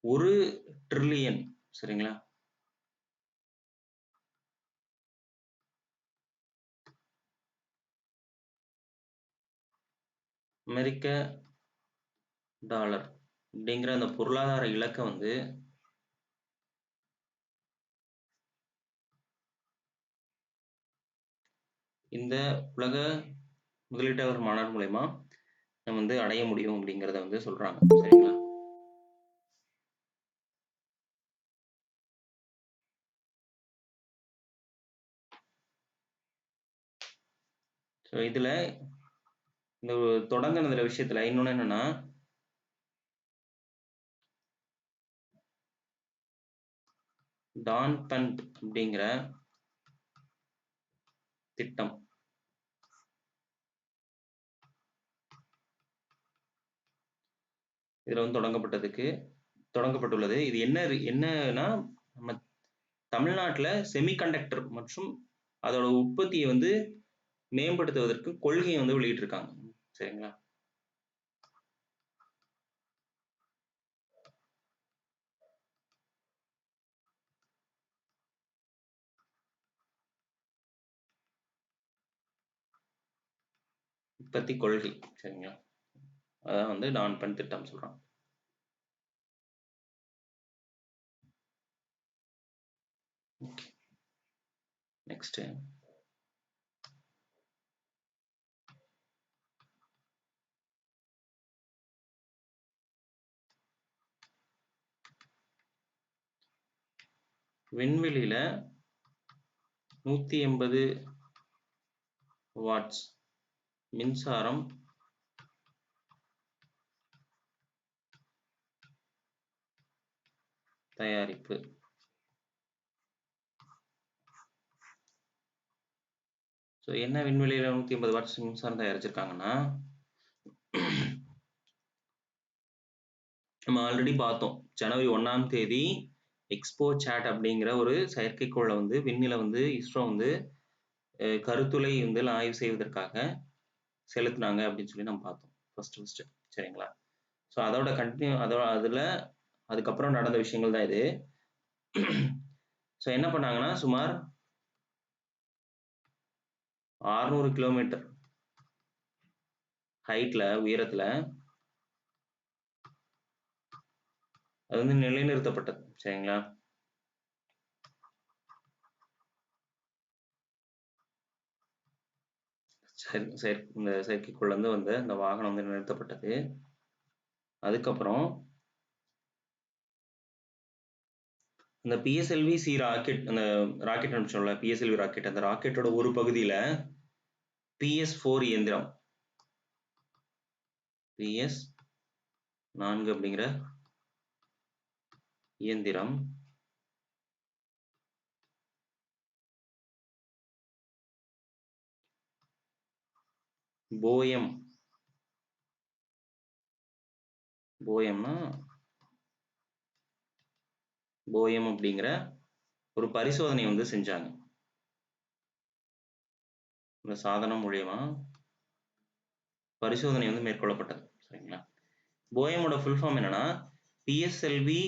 1 ட்ரில்லியன் சரிங்களா? அமெரிக்க டாலர் அப்படிங்கிற அந்த பொருளாதார இலக்கை வந்து இந்த உலக முதலீட்டாளர் மாநாடு மூலயமா நம்ம வந்து அடைய முடியும் அப்படிங்கிறத வந்து சொல்றாங்க. சரிங்களா? இதுல இந்த தொடங்கின விஷயத்துல இன்னொன்னு என்னன்னா, டான்பண்ட் அப்படிங்கிற திட்டம் இதுல வந்து தொடங்கப்பட்டுள்ளது. இது என்னன்னா, நம்ம தமிழ்நாட்டுல செமிகண்டக்டர் மற்றும் அதோட உற்பத்தியை வந்து மேம்படுத்துவதற்கு கொள்கையை வந்து வெளியிட்டிருக்காங்க. சரிங்களா? உற்பத்தி கொள்கை. சரிங்களா? அதான் வந்து டான்பண்ட் திட்டம் சொல்றான். நெக்ஸ்ட் விண்வெளியில 180 வாட்ஸ் மின்சாரம் தயாரிப்பு. ஸோ என்ன விண்வெளியில 180 வாட்ஸ் மின்சாரம் தயாரிச்சிருக்காங்கன்னா, நம்ம ஆல்ரெடி பார்த்தோம். ஜனவரி 1ஆம் தேதி எக்ஸ்போ சாட் அப்படிங்கிற ஒரு செயற்கைக்கோளை வந்து விண்ணில வந்து இஸ்ரோ வந்து கருத்துளை வந்து ஆய்வு செய்வதற்காக செலுத்தினாங்க அப்படின்னு சொல்லி நம்ம பார்த்தோம். ஃபர்ஸ்ட் சரிங்களா? ஸோ அதோட கண்டினியூ அதுல அதுக்கப்புறம் நடந்த விஷயங்கள் தான் இது. ஸோ என்ன பண்ணாங்கன்னா, சுமார் 600 கிலோமீட்டர் ஹைட்ல உயரத்துல அது வந்து நிலைநிறுத்தப்பட்டது. சரிங்களா? இந்த செயற்கைக்கோள் வந்து வந்த இந்த வாகனம் வந்து நிறுத்தப்பட்டது. அதுக்கப்புறம் இந்த பிஎஸ்எல்வி சி ராக்கெட், அந்த ராக்கெட் அனுப்பிச்சோம்ல, பிஎஸ்எல்வி ராக்கெட், அந்த ராக்கெட்டோட ஒரு பகுதியில PS4 இயந்திரம், PS4 அப்படிங்கிற இயந்திரம் போயம் அப்படிங்கிற ஒரு பரிசோதனை வந்து செஞ்சாங்க. இந்த சாதனம் மூலியமா பரிசோதனை வந்து மேற்கொள்ளப்பட்டது. சரிங்களா? போயமோட ஃபுல் ஃபார்ம் என்னன்னா, பிஎஸ்எல்வி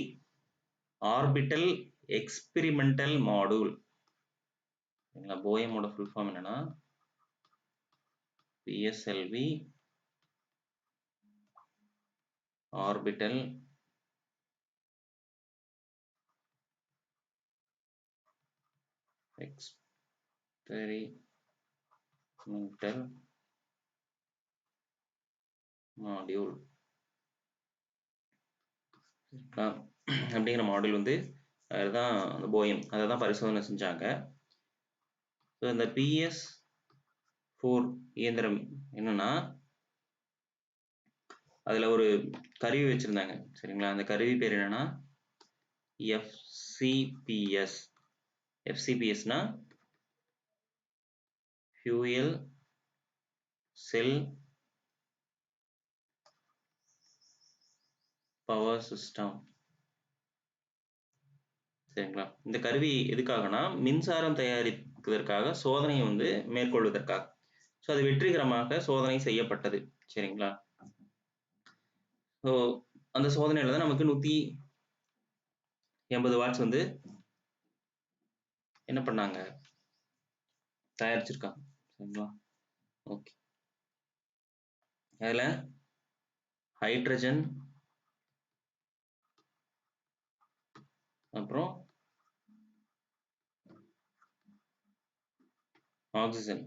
ஆர்பிட்டல் எக்ஸ்பெரிமெண்டல் மாடியூல். போயமோட ஃபுல் ஃபார்ம் என்னன்னா, பிஎஸ்எல்வி ஆர்பிட்டல் எக்ஸ்பெரிமெண்டல் மாடியூல் அப்படிங்கிற மாடியூல் வந்து அதுதான் அந்த போயம், அதை தான் பரிசோதனை செஞ்சாங்க. இந்த PS4 இயந்திரம் என்னன்னா, அதுல ஒரு கருவி வச்சிருந்தாங்க. சரிங்களா? அந்த கருவி பேர் என்னன்னா FCPS. FCPSனா fuel cell power system. சரிங்களா? இந்த கருவி எதுக்காகனா, மின்சாரம் தயாரிப்பதற்காக சோதனையை வந்து மேற்கொள்வதற்காக. ஸோ அது வெற்றிகரமாக சோதனை செய்யப்பட்டது. சரிங்களா? ஸோ அந்த சோதனையில தான் நமக்கு 180 வாட்ஸ் வந்து என்ன பண்ணாங்க, தயாரிச்சிருக்காங்க. சரிங்களா? ஓகே. அதுல ஹைட்ரஜன் அப்புறம் ஆக்சிஜன்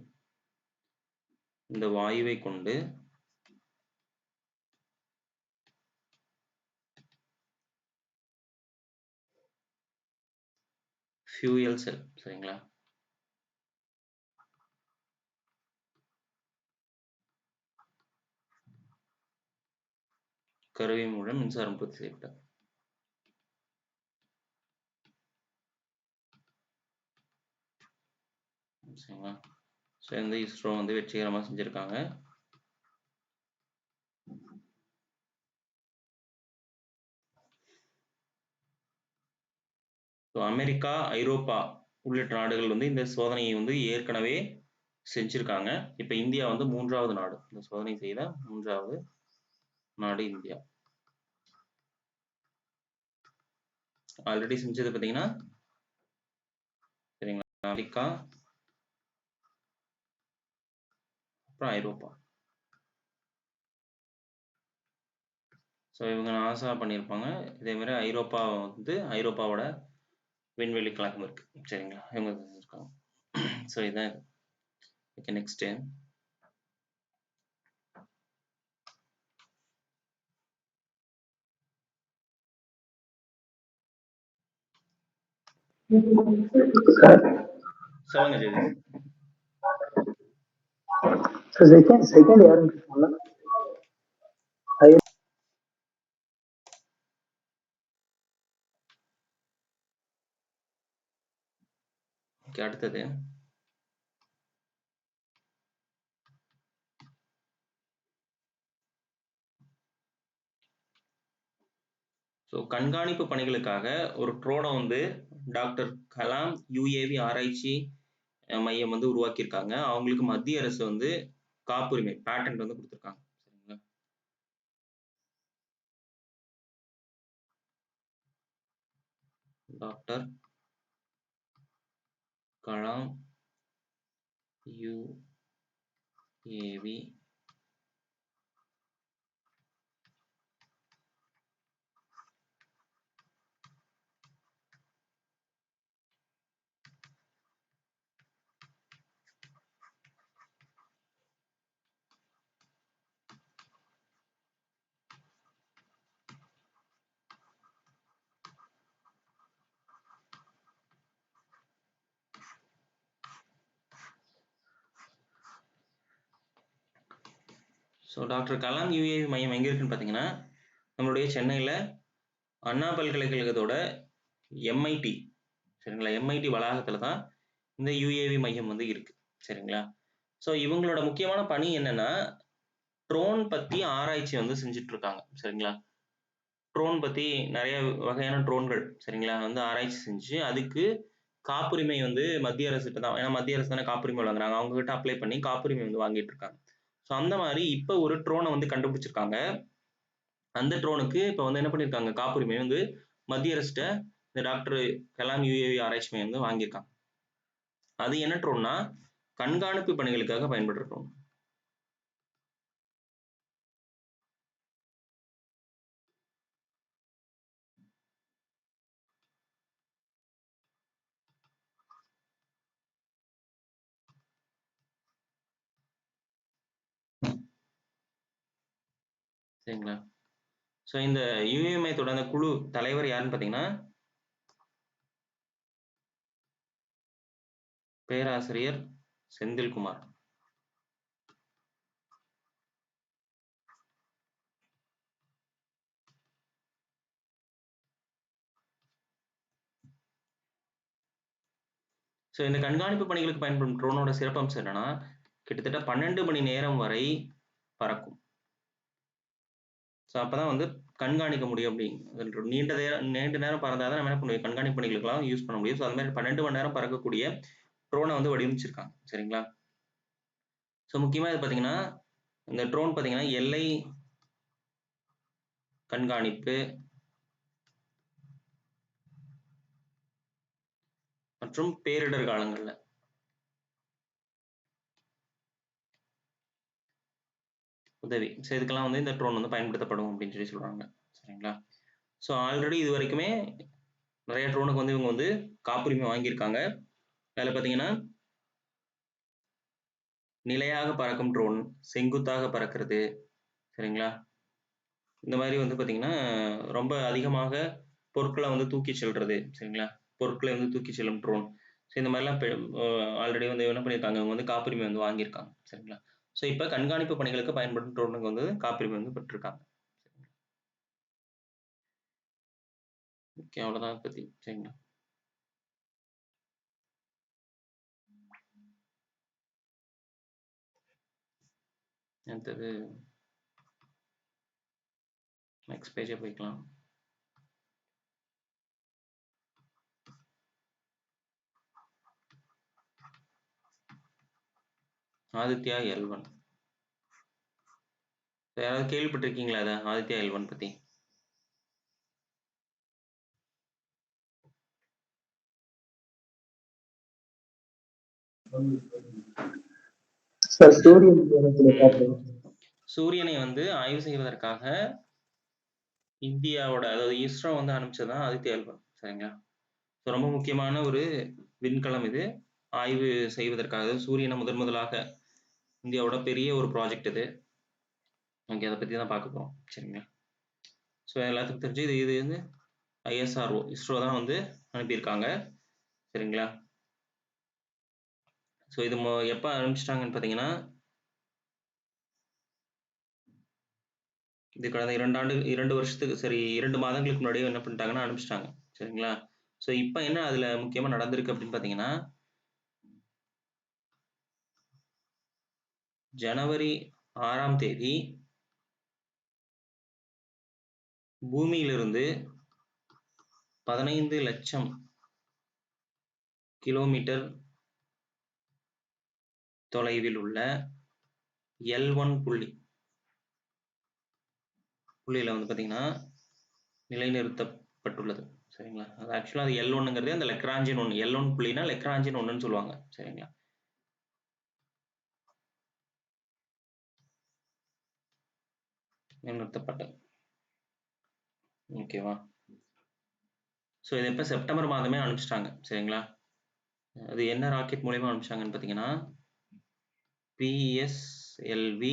இந்த வாயுவை கொண்டு ஃபியூயல் செல். சரிங்களா? கருவி மூலம் மின்சாரம் உற்பத்தி செய்யப்பட்டது. சரிங்களா? ஸோ இந்த இஸ்ரோ வந்து வெற்றிகரமா செஞ்சிருக்காங்க. அமெரிக்கா, ஐரோப்பா உள்ளிட்ட நாடுகள் வந்து இந்த சோதனையை வந்து ஏற்கனவே செஞ்சிருக்காங்க. இப்ப இந்தியா வந்து 3வது நாடு. இந்த சோதனை செய்த 3வது நாடு இந்தியா. ஆல்ரெடி செஞ்சது பாத்தீங்கன்னா சரிங்களா, அமெரிக்கா அப்புறம் ஐரோப்பா. ஸோ இவங்க நாசா பண்ணியிருப்பாங்க. இதே மாதிரி ஐரோப்பா வந்து ஐரோப்பாவோட விண்வெளி கழகம் இருக்கு. சரிங்களா, இவங்க செஞ்சிருக்காங்க. ஸோ இதான் ஓகே. நெக்ஸ்ட் சொல்லுங்க ஜெகதீஷ். செகண்ட் யாருன்னு கேட்டாங்க? ஓகே, அடுத்தது ஸோ கண்காணிப்பு பணிகளுக்காக ஒரு ட்ரோனை வந்து டாக்டர் கலாம் யுஏவி ஆராய்ச்சி மையம் வந்து உருவாக்கியிருக்காங்க. அவங்களுக்கு மத்திய அரசு வந்து காப்புரிமை பேட்டன்ட் வந்து கொடுத்துருக்காங்க. சரிங்களா, doctor Kalam UAV so doctor Kalam UAV மையம் எங்கே இருக்குன்னு பார்த்தீங்கன்னா, நம்மளுடைய சென்னையில் அண்ணா பல்கலைக்கழகத்தோட எம்ஐடி சரிங்களா, எம்ஐடி வளாகத்தில் தான் இந்த யுஏவி மையம் வந்து இருக்கு. சரிங்களா, ஸோ இவங்களோட முக்கியமான பணி என்னன்னா, ட்ரோன் பற்றி ஆராய்ச்சி வந்து செஞ்சுட்டு இருக்காங்க. சரிங்களா, ட்ரோன் பற்றி நிறைய வகையான ட்ரோன்கள் சரிங்களா வந்து ஆராய்ச்சி செஞ்சு அதுக்கு காப்புரிமை வந்து மத்திய அரசுகிட்ட தான், ஏன்னா மத்திய அரசு தானே காப்புரிமை வழங்குறாங்க, அவங்க கிட்ட அப்ளை பண்ணி காப்புரிமை வந்து வாங்கிட்டு இருக்காங்க. ஸோ அந்த மாதிரி இப்போ ஒரு ட்ரோனை வந்து கண்டுபிடிச்சிருக்காங்க. அந்த ட்ரோனுக்கு இப்போ வந்து என்ன பண்ணியிருக்காங்க, காப்புரிமை வந்து மத்திய அரசுகிட்ட இந்த டாக்டர் கலாம் யுஏவி ஆராய்ச்சி மையம் வந்து வாங்கியிருக்காங்க. அது என்ன ட்ரோன்னா, கண்காணிப்பு பணிகளுக்காக பயன்படுற ட்ரோன். சரிங்களா, ஸோ இந்த யுஏவி மையத்தோட அந்த குழு தலைவர் யாருன்னு பார்த்தீங்கன்னா, பேராசிரியர் செந்தில்குமார். ஸோ இந்த கண்காணிப்பு பணிகளுக்கு பயன்படும் ட்ரோனோட சிறப்பம்சம் என்னன்னா, கிட்டத்தட்ட 12 மணி நேரம் வரை பறக்கும். ஸோ அப்பதான் வந்து கண்காணிக்க முடியும். அப்படி நீண்ட நேரம் பறந்தாதான் நம்ம என்ன பண்ணுவோம், கண்காணிப்பு பணிகளுக்கெல்லாம் யூஸ் பண்ண முடியும். ஸோ அது மாதிரி 12 மணி நேரம் பறக்கக்கூடிய ட்ரோனை வந்து வடிவமைச்சிருக்காங்க. சரிங்களா, ஸோ முக்கியமா இது பார்த்தீங்கன்னா, இந்த ட்ரோன் பார்த்தீங்கன்னா எல்லை கண்காணிப்பு மற்றும் பேரிடர் காலங்கள்ல உதவி. ஸோ இதுக்கெல்லாம் வந்து இந்த ட்ரோன் வந்து பயன்படுத்தப்படும் அப்படின்னு சொல்லி சொல்றாங்க. சரிங்களா, ஸோ ஆல்ரெடி இது வரைக்குமே நிறைய ட்ரோனுக்கு வந்து இவங்க வந்து காப்புரிமை வாங்கியிருக்காங்க. அதில் பார்த்தீங்கன்னா நிலையாக பறக்கும் ட்ரோன், செங்குத்தாக பறக்கிறது சரிங்களா, இந்த மாதிரி வந்து பார்த்தீங்கன்னா ரொம்ப அதிகமாக பொருட்களை வந்து தூக்கி செல்றது சரிங்களா, பொருட்களை வந்து தூக்கி செல்லும் ட்ரோன். ஸோ இந்த மாதிரிலாம் ஆல்ரெடி வந்து என்ன பண்ணியிருக்காங்க, இவங்க வந்து காப்புரிமை வந்து வாங்கியிருக்காங்க. சரிங்களா, ஸோ இப்போ கண்காணிப்பு பணிகளுக்கு பயன்படும் ட்ரோனுக்கு வந்து காப்புரிமை வந்து பெற்றிருக்காங்க. ஓகே, அவ்வளவுதான் அதை பத்தி. சரிங்களா? அடுத்தது நெக்ஸ்ட் பேஜே போய்க்கலாம். ஆதித்யா L1 யாராவது கேள்விப்பட்டிருக்கீங்களா? அதை ஆதித்யா L1 பத்தி? சார் சூரியன் கிரகத்துல பார்த்தோம். சூரியனை வந்து ஆய்வு செய்வதற்காக இந்தியாவோட, அதாவது இஸ்ரோ வந்து அனுப்பிச்சதுதான் ஆதித்யா L1. சரிங்களா? ரொம்ப முக்கியமான ஒரு விண்கலம் இது. ஆய்வு செய்வதற்காக சூரியனை முதலாக இந்தியாவோட பெரிய ஒரு ப்ராஜெக்ட் இது. ஓகே, அதை பத்தி தான் பார்க்க போறோம். சரிங்களா? ஸோ எல்லாத்துக்கும் தெரிஞ்சு இது வந்து ISRO இஸ்ரோ தான் வந்து அனுப்பியிருக்காங்க. சரிங்களா? ஸோ இது எப்போ அனுப்பிச்சிட்டாங்கன்னு பார்த்தீங்கன்னா, இது கடந்த 2 வருஷத்துக்கு 2 மாதங்களுக்கு முன்னாடியே என்ன பண்ணிட்டாங்கன்னா அனுப்பிச்சிட்டாங்க. சரிங்களா? ஸோ இப்போ என்ன அதுல முக்கியமா நடந்திருக்கு அப்படின்னு பார்த்தீங்கன்னா, ஜனவரி 6ஆம் தேதி பூமியிலிருந்து 15 லட்சம் கிலோமீட்டர் தொலைவில் உள்ள L1 புள்ளியில வந்து பார்த்தீங்கன்னா நிலைநிறுத்தப்பட்டுள்ளது. சரிங்களா? அது ஆக்சுவலாக அது L1ங்கிறது அந்த லெக்ராஞ்சியன் 1. L1 புள்ளினா லெக்ராஞ்சியன் 1ன்னு சொல்லுவாங்க. சரிங்களா? நிலைநிறுத்தப்பட்டது. ஓகேவா? ஸோ இது எப்போ செப்டம்பர் மாதமே அனுப்பிச்சிட்டாங்க. சரிங்களா? அது என்ன ராக்கெட் மூலயமா அனுப்பிச்சாங்கன்னு பார்த்தீங்கன்னா, PSLV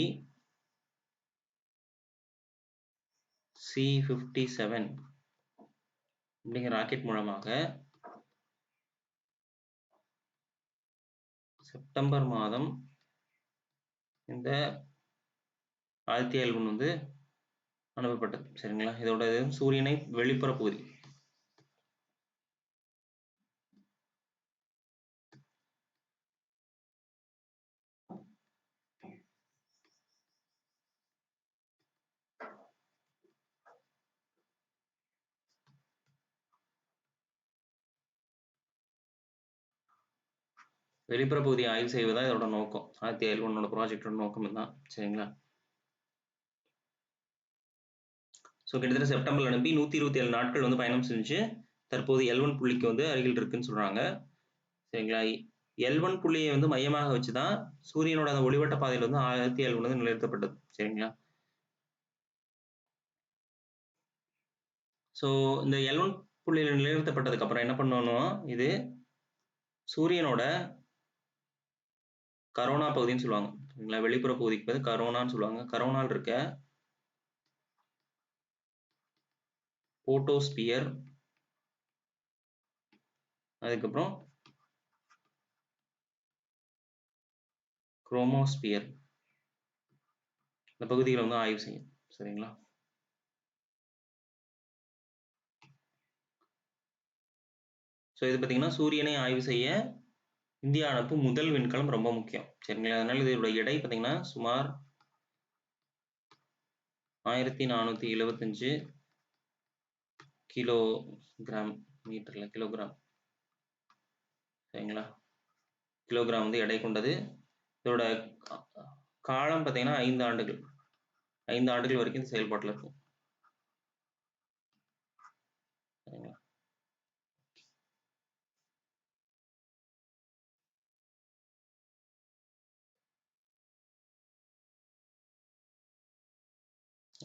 C57 அப்படிங்கிற ராக்கெட் மூலமாக செப்டம்பர் மாதம் இந்த ஆதித்யா L1 வந்து அனுப்பப்பட்டது. சரிங்களா? இதோட சூரியனை வெளிப்புற பகுதி. வெளிப்புற பகுதியை ஆய்வு செய்வதா இதோட நோக்கம். ஆதித்யா L1 ப்ராஜெக்டோட நோக்கம் தான். சரிங்களா? ஸோ கிட்டத்தட்ட செப்டம்பர்ல அனுப்பி 127 நாட்கள் வந்து பயணம் செஞ்சு தற்போது L1 புள்ளிக்கு வந்து அருகில் இருக்குன்னு சொல்றாங்க. சரிங்களா? L1 புள்ளியை வந்து மையமாக வச்சுதான் சூரியனோட அந்த ஒளிவட்ட பாதையில் வந்து ஆதித்யா L1 வந்து நிலைநிறுத்தப்பட்டது. சரிங்களா? ஸோ இந்த L1 புள்ளியில் நிலைநிறுத்தப்பட்டதுக்கு அப்புறம் என்ன பண்ணணும், இது சூரியனோட கரோனா பகுதின்னு சொல்லுவாங்க. சரிங்களா? வெளிப்புற பகுதிக்கு வந்து கரோனான்னு சொல்லுவாங்க. கரோனால் இருக்க போட்டோஸ்பியர், அதுக்கப்புறம் குரோமோஸ்பியர், இந்த பகுதிகளை வந்து ஆய்வு செய்யும். சரிங்களா? ஸோ இது பார்த்தீங்கன்னா சூரியனை ஆய்வு செய்ய இந்தியா அனுப்பும் முதல் விண்கலம். ரொம்ப முக்கியம். சரிங்களா? அதனால இதோட எடை பார்த்தீங்கன்னா சுமார் 1475 கிலோகிராம், மீட்டர்ல கிலோகிராம். சரிங்களா? கிலோகிராம் வந்து எடை கொண்டது. இதோட காலம் பார்த்தீங்கன்னா 5 ஆண்டுகள். 5 ஆண்டுகள் வரைக்கும் இந்த செயல்பாட்டில் இருக்கும். சரிங்களா?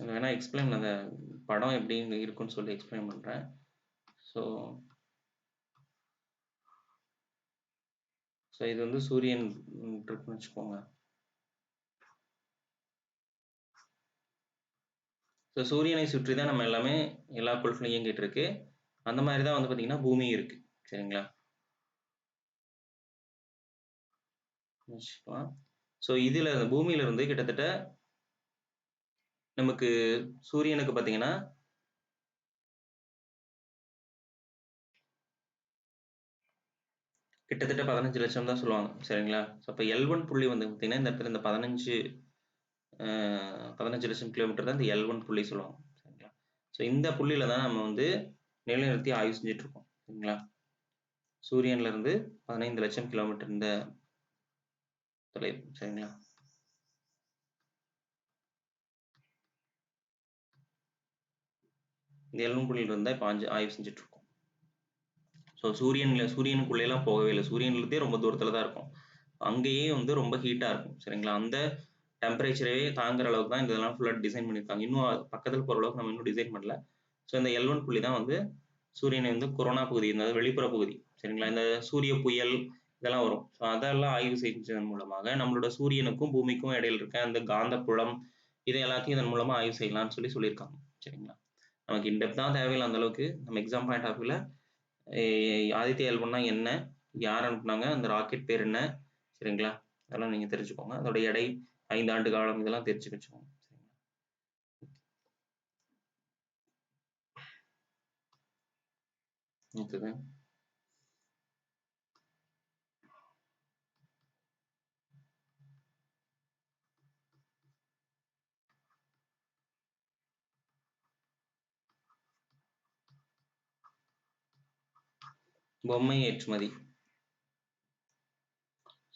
வேணா எக்ஸ்பிளைன், அந்த படம் எப்படி இருக்குன்னு சொல்லி எக்ஸ்பிளைன் பண்றேன். ஸோ இது வந்து சூரியன் இருக்குன்னு வச்சுக்கோங்க. ஸோ சூரியனை சுற்றி தான் நம்ம எல்லாமே எல்லா பொருட்களும் இயங்கிட்டு இருக்கு. அந்த மாதிரி தான் வந்து பார்த்தீங்கன்னா பூமி இருக்கு. சரிங்களா? ஸோ இதுல பூமியில இருந்து கிட்டத்தட்ட நமக்கு சூரியனுக்கு பார்த்தீங்கன்னா கிட்டத்தட்ட 15 லட்சம் தான் சொல்லுவாங்க. சரிங்களா? ஸோ அப்ப L1 புள்ளி வந்து பார்த்தீங்கன்னா, இந்த இடத்துல இந்த 15 லட்சம் கிலோமீட்டர் தான் இந்த L1 புள்ளி சொல்லுவாங்க. சரிங்களா? ஸோ இந்த புள்ளியில தான் நம்ம வந்து நிலைநிறுத்தி ஆய்வு செஞ்சுட்டு இருக்கோம். சரிங்களா? சூரியன்ல இருந்து 15 லட்சம் கிலோமீட்டர் இந்த தொலைவு. சரிங்களா? இந்த L1 புள்ளியில இருந்தா இப்ப ஆய்வு செஞ்சுட்டு இருக்கோம். ஸோ சூரியனுக்குள்ளேலாம் போகவே இல்லை. சூரியன்லேருந்தே ரொம்ப தூரத்துல தான் இருக்கும். அங்கேயே வந்து ரொம்ப ஹீட்டா இருக்கும். சரிங்களா? அந்த டெம்பரேச்சரவே தாங்குற அளவுக்கு தான் இதெல்லாம் ஃபுல்லா டிசைன் பண்ணியிருக்காங்க. இன்னும் பக்கத்துல போற அளவுக்கு நம்ம இன்னும் டிசைன் பண்ணல. ஸோ இந்த L1 புள்ளி தான் வந்து சூரியனை வந்து கொரோனா பகுதி, அதாவது வெளிப்புற பகுதி. சரிங்களா? இந்த சூரிய புயல் இதெல்லாம் வரும். ஸோ அதெல்லாம் ஆய்வு செஞ்சதன் மூலமாக நம்மளோட சூரியனுக்கும் பூமிக்கும் இடையில இருக்க அந்த காந்தப்புலம் இதை எல்லாத்தையும் இதன் மூலமா ஆய்வு செய்யலாம்னு சொல்லியிருக்காங்க. சரிங்களா? நமக்கு இன்டெப்தா தேவையில்ல அந்த அளவுக்கு. நம்ம எக்ஸாம் பாயிண்ட் ஆஃப் வியூல ஆதித்யா L1னா என்ன? யார் அனுப்புனாங்க? அந்த ராக்கெட் பேர் என்ன? சரிங்களா? அதெல்லாம் நீங்க தெரிஞ்சுக்கோங்க. அதோட எடை, 5 ஆண்டு காலம் இதெல்லாம் தெரிஞ்சு வச்சுக்கோங்க. அடுத்தது பொம்மை ஏற்றுமதி.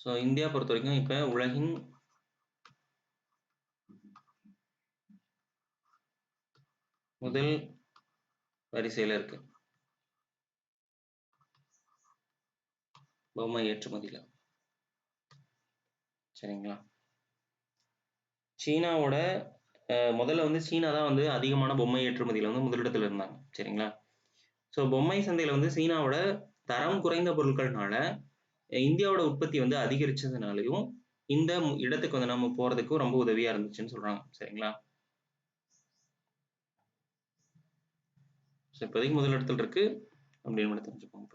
ஸோ இந்தியா பொறுத்த வரைக்கும் இப்ப உலகின் முதல் வரிசையில இருக்கு. பொம்மை ஏற்றுமதியில. சரிங்களா? சீனாவோட முதல்ல வந்து சீனா தான் வந்து அதிகமான பொம்மை ஏற்றுமதியில வந்து முதலிடத்துல இருந்தாங்க. சரிங்களா? ஸோ பொம்மை சந்தையில வந்து சீனாவோட தரம் குறைந்த பொருட்கள்னால இந்தியாவோட உற்பத்தி வந்து அதிகரிச்சதுனாலயும் இந்த இடத்துக்கு வந்து நம்ம போறதுக்கு ரொம்ப உதவியா இருந்துச்சுன்னு சொல்றாங்க. சரிங்களா? ஸோ இப்போதைக்கு முதலிடத்துல இருக்கு அப்படின்னு மட்டும் தெரிஞ்சுக்கோங்க.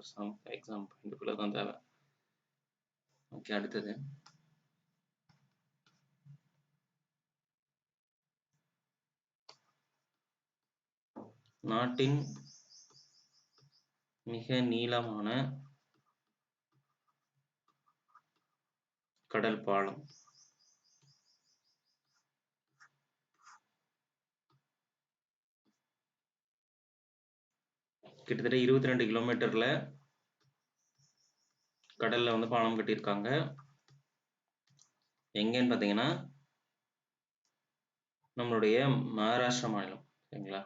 எக்ஸாம் பாயிண்ட்டுக்குள்ள தான் தேவை. ஓகே, அடுத்தது நாட்டின் மிக நீளமான கடல் பாலம். கிட்டத்தட்ட 22 கிலோமீட்டர்ல கடல்ல வந்து பாலம் கட்டியிருக்காங்க. எங்கன்னு பார்த்தீங்கன்னா நம்மளுடைய மகாராஷ்டிரா மாநிலம். சரிங்களா?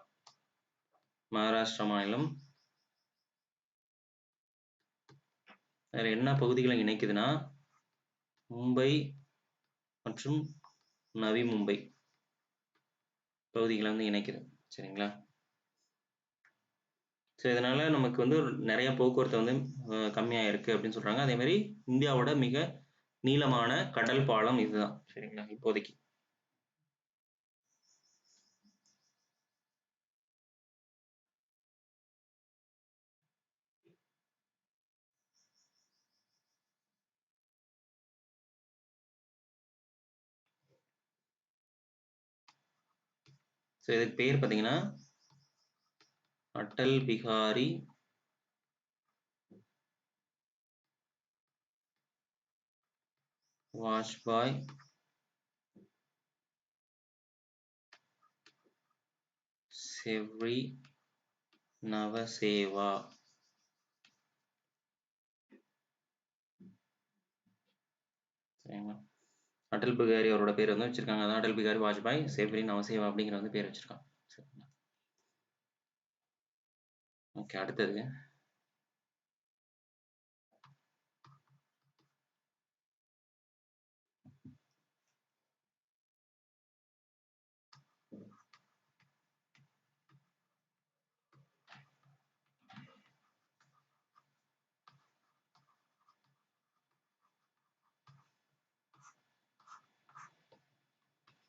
மகாராஷ்டிரா மாநிலம் வேற என்ன பகுதிகளை இணைக்குதுன்னா மும்பை மற்றும் நவி மும்பை பகுதிகளை வந்து இணைக்குது. சரிங்களா? ஸோ இதனால நமக்கு வந்து நிறைய போக்குவரத்து வந்து கம்மியா இருக்கு அப்படின்னு சொல்றாங்க. அதே மாதிரி இந்தியாவோட மிக நீளமான கடல் பாலம் இதுதான். சரிங்களா? இப்போதைக்கு ஸோ இதுக்கு பேர் பார்த்தீங்கன்னா அட்டல் பிகாரி வாஜ்பாய் செவ்ரி நவசேவா. சரிங்களா? அடல் பிகாரி அவரோட பேர் வந்து வச்சிருக்காங்க. அதான் அடல் பிகாரி வாஜ்பாய் செவ்ரி நவசேவா அப்படிங்கிற வந்து பேர் வச்சிருக்காங்க. சரிங்களா? ஓகே, அடுத்தது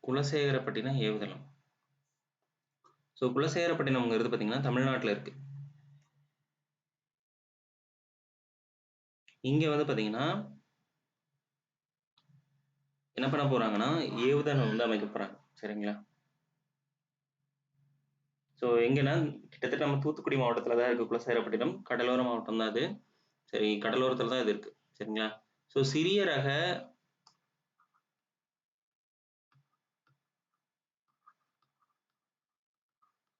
குலசேகரப்பட்டினம் ஏவுதளம். ஸோ குலசேகரப்பட்டினம்ங்கிறது பார்த்தீங்கன்னா தமிழ்நாட்டில் இருக்கு. இங்க வந்து பார்த்தீங்கன்னா என்ன பண்ண போறாங்கன்னா ஏவுதளம் வந்து அமைக்க போறாங்க. சரிங்களா? ஸோ எங்கன்னா கிட்டத்தட்ட நம்ம தூத்துக்குடி மாவட்டத்தில் தான் இருக்கு குலசேகரப்பட்டினம். கடலோர மாவட்டம் தான் அது. சரி, கடலோரத்துல தான் இது இருக்கு. சரிங்களா? ஸோ சிறிய ரக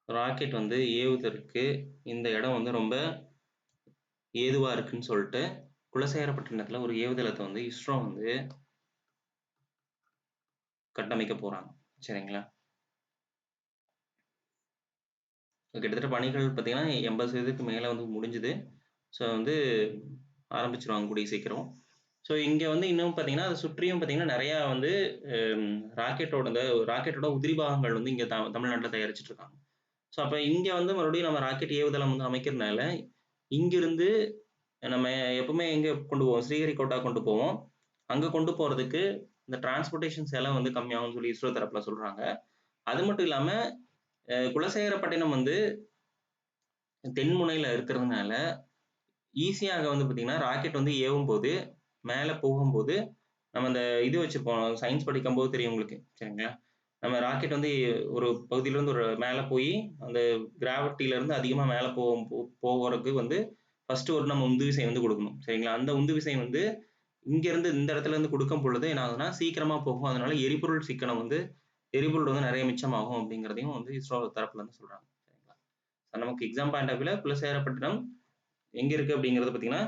ராக்கெட் வந்து ஏவுதற்கு இந்த இடம் வந்து ரொம்ப ஏதுவா இருக்குன்னு சொல்லிட்டு குலசேகரப்பட்டினத்துல ஒரு ஏவுதளத்தை வந்து இஸ்ரோ வந்து கட்டமைக்க போறாங்க. சரிங்களா? கிட்டத்தட்ட பணிகள் பார்த்தீங்கன்னா 80% மேல வந்து முடிஞ்சுது. ஸோ வந்து ஆரம்பிச்சிருவாங்க கூடிய சீக்கிரம். ஸோ இங்க வந்து இன்னும் பார்த்தீங்கன்னா, அதை சுற்றியும் பார்த்தீங்கன்னா நிறையா வந்து ராக்கெட்டோட உதிரி பாகங்கள் வந்து இங்க தமிழ்நாட்டுல தயாரிச்சுட்டு இருக்காங்க. ஸோ அப்ப இங்க வந்து மறுபடியும் நம்ம ராக்கெட் ஏவுதளம் வந்து அமைக்கிறதுனால, இங்கிருந்து நம்ம எப்பவுமே எங்க கொண்டு போவோம்? ஸ்ரீஹரிகோட்டா கொண்டு போவோம். அங்க கொண்டு போறதுக்கு இந்த டிரான்ஸ்போர்டேஷன் செலவு வந்து கம்மியாகும்னு சொல்லி இஸ்ரோ தரப்புல சொல்றாங்க. அது மட்டும் இல்லாம குலசேகரப்பட்டினம் வந்து தென் முனையில இருக்கிறதுனால, ஈஸியாக வந்து பார்த்தீங்கன்னா, ராக்கெட் வந்து ஏவும்போது, மேல போகும்போது, நம்ம அந்த இது வச்சிருப்போம். சயின்ஸ் படிக்கும்போது தெரியும் உங்களுக்கு. சரிங்களா? நம்ம ராக்கெட் வந்து ஒரு பகுதியிலிருந்து ஒரு மேல போயி, அந்த கிராவிட்டில இருந்து அதிகமா மேல போகறதுக்கு வந்து ஃபர்ஸ்ட் ஒரு நம்ம உந்து விசை வந்து குடுக்கணும். சரிங்களா? அந்த உந்து விசை வந்து இங்கருந்து இந்த இடத்துல இருந்து குடுக்கும் பொழுது என்ன ஆகுதுன்னா, சீக்கிரமா போகும். அதனால எரிபொருள் சிக்கனம் வந்து எரிபொருள் வந்து நெறைய மிச்சமாகும் அப்படிங்கிறதையும் வந்து இஸ்ரோ தரப்புல இருந்து சொல்றாங்க. சரிங்களா? நமக்கு எக்ஸாம் பாயிண்ட் ஆஃப் வியூல குலசேகரப்பட்டினம் எங்க இருக்கு அப்படிங்கிறது பார்த்தீங்கன்னா,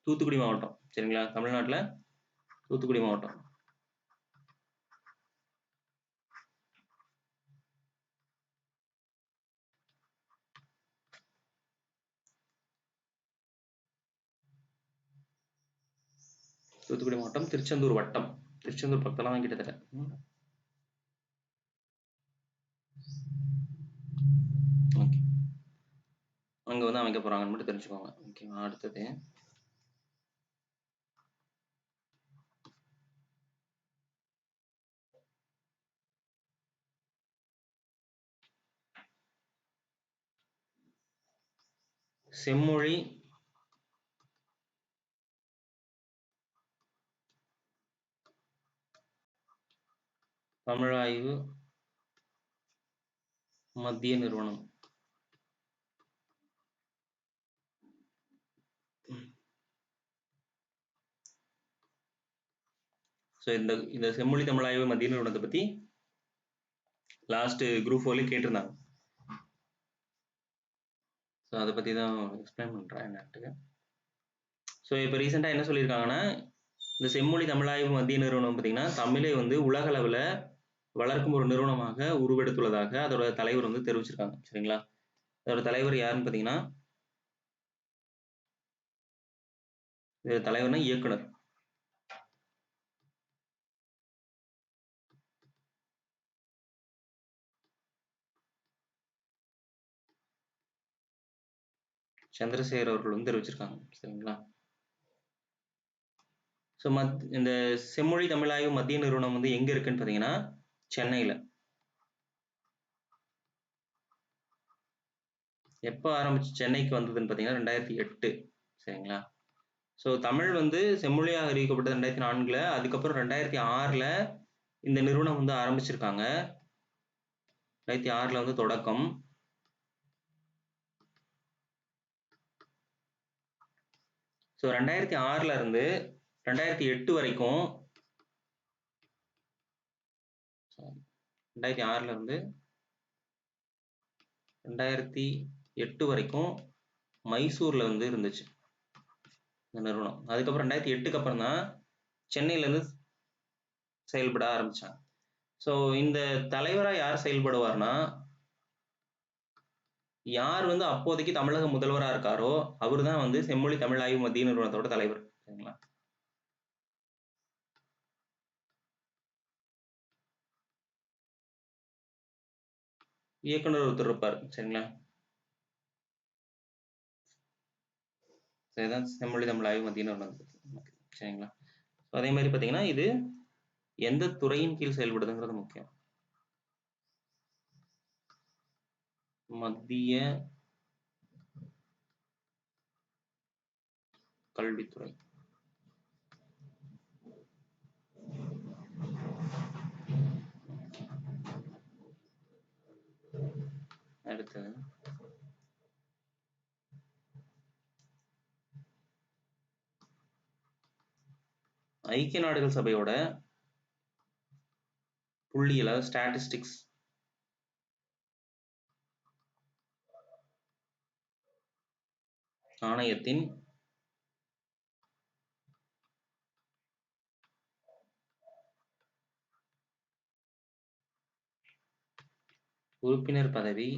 தூத்துக்குடி மாவட்டம். சரிங்களா? தமிழ்நாட்டுல தூத்துக்குடி மாவட்டம். தூத்துக்குடி மாவட்டம், திருச்செந்தூர் வட்டம். திருச்செந்தூர் பக்கத்துல தான் கிட்டத்தட்ட. ஓகே. அங்க வந்து அமைக்க போறாங்கன்னு மட்டும் தெரிஞ்சுக்கோங்க. ஓகேவா? அடுத்தது செம்மொழி தமிழாய்வு மத்திய நிறுவனம். ஸோ இந்த செம்மொழி தமிழாய்வு மத்திய நிறுவனத்தை பத்தி லாஸ்ட் குரூப் 4 கேட்டிருந்தாங்க. ஸோ அதை பத்தி தான் எக்ஸ்பிளைன் பண்றேன் என்னன்ட்டு. ஸோ இப்போ ரீசெண்டாக என்ன சொல்லியிருக்காங்கன்னா, இந்த செம்மொழி தமிழாய்வு மத்திய நிறுவனம் பார்த்தீங்கன்னா, தமிழை வந்து உலக அளவில் வளர்க்கும் ஒரு நிறுவனமாக உருவெடுத்துள்ளதாக அதோட தலைவர் வந்து தெரிவிச்சிருக்காங்க. சரிங்களா? அதோட தலைவர் யாருன்னு பார்த்தீங்கன்னா, தலைவர்னா இயக்குனர். சந்திரசேகர் அவர்கள் வந்து தெரிவிச்சிருக்காங்க. சரிங்களா? ஸோ இந்த செம்மொழி தமிழாய்வு மத்திய நிறுவனம் வந்து எங்க இருக்குன்னு பார்த்தீங்கன்னா, சென்னையில. எப்போ ஆரம்பிச்சு சென்னைக்கு வந்ததுன்னு பார்த்தீங்கன்னா 2008. சரிங்களா? ஸோ தமிழ் வந்து செம்மொழியாக அறிவிக்கப்பட்டது 2004. அதுக்கப்புறம் 2006ல இந்த நிறுவனம் வந்து ஆரம்பிச்சிருக்காங்க. 2006ல வந்து தொடக்கம். ஸோ 2006ல இருந்து 2008 வரைக்கும் 2006ல இருந்து 2008 வரைக்கும் மைசூர்ல வந்து இருந்துச்சு இந்த நிறுவனம். அதுக்கப்புறம் 2008க்கு அப்புறம் தான் சென்னையில இருந்து செயல்பட ஆரம்பிச்சாங்க. ஸோ இந்த தலைவரா யார் செயல்படுவார்னா, யார் வந்து அப்போதைக்கு தமிழக முதல்வரா இருக்காரோ அவர் தான் வந்து செம்மொழி தமிழாய்வு மத்திய நிறுவனத்தோட தலைவர். சரிங்களா? இயக்குனர் ஒருத்தர் இருப்பார். சரிங்களா? இதுதான் செம்மொழி தமிழாய்வு மத்திய நிறுவனம். சரிங்களா? அதே மாதிரி பார்த்தீங்கன்னா இது எந்த துறையின் கீழ் செயல்படுதுங்கிறது முக்கியம். மத்திய கல்வித்துறை. அடுத்தது ஐக்கிய நாடுகள் சபையோட புள்ளியியல் ஸ்டாட்டிஸ்டிக்ஸ் ஆணையத்தின் உறுப்பினர் பதவி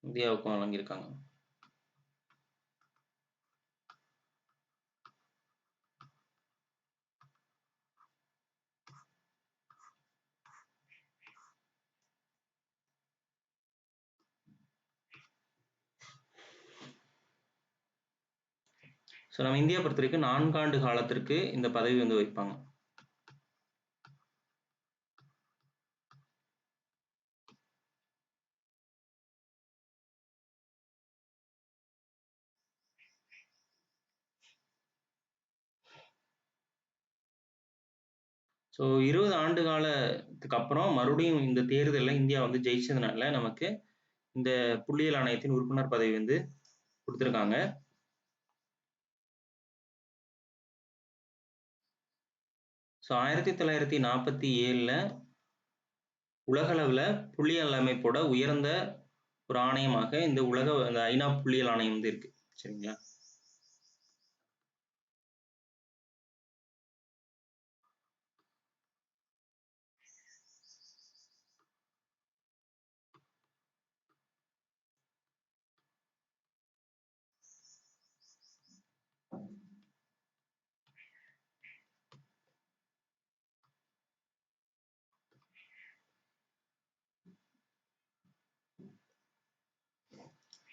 இந்தியாவுக்கும் வழங்கியிருக்காங்க. ஸோ நம்ம இந்தியா பொறுத்த வரைக்கும் 4 ஆண்டு காலத்திற்கு இந்த பதவி வந்து வைப்பாங்க. ஸோ 20 ஆண்டு காலத்துக்கு அப்புறம் மறுபடியும் இந்த தேர்தலில் இந்தியா வந்து ஜெயிச்சதுனால நமக்கு இந்த புள்ளியியல் ஆணையத்தின் உறுப்பினர் பதவி வந்து கொடுத்துருக்காங்க. ஸோ 1947 உலகளவில் புள்ளியியல் அமைப்போட உயர்ந்த ஒரு ஆணையமாக இந்த இந்த ஐநா புள்ளியியல் ஆணையம் வந்து இருக்கு. சரிங்களா?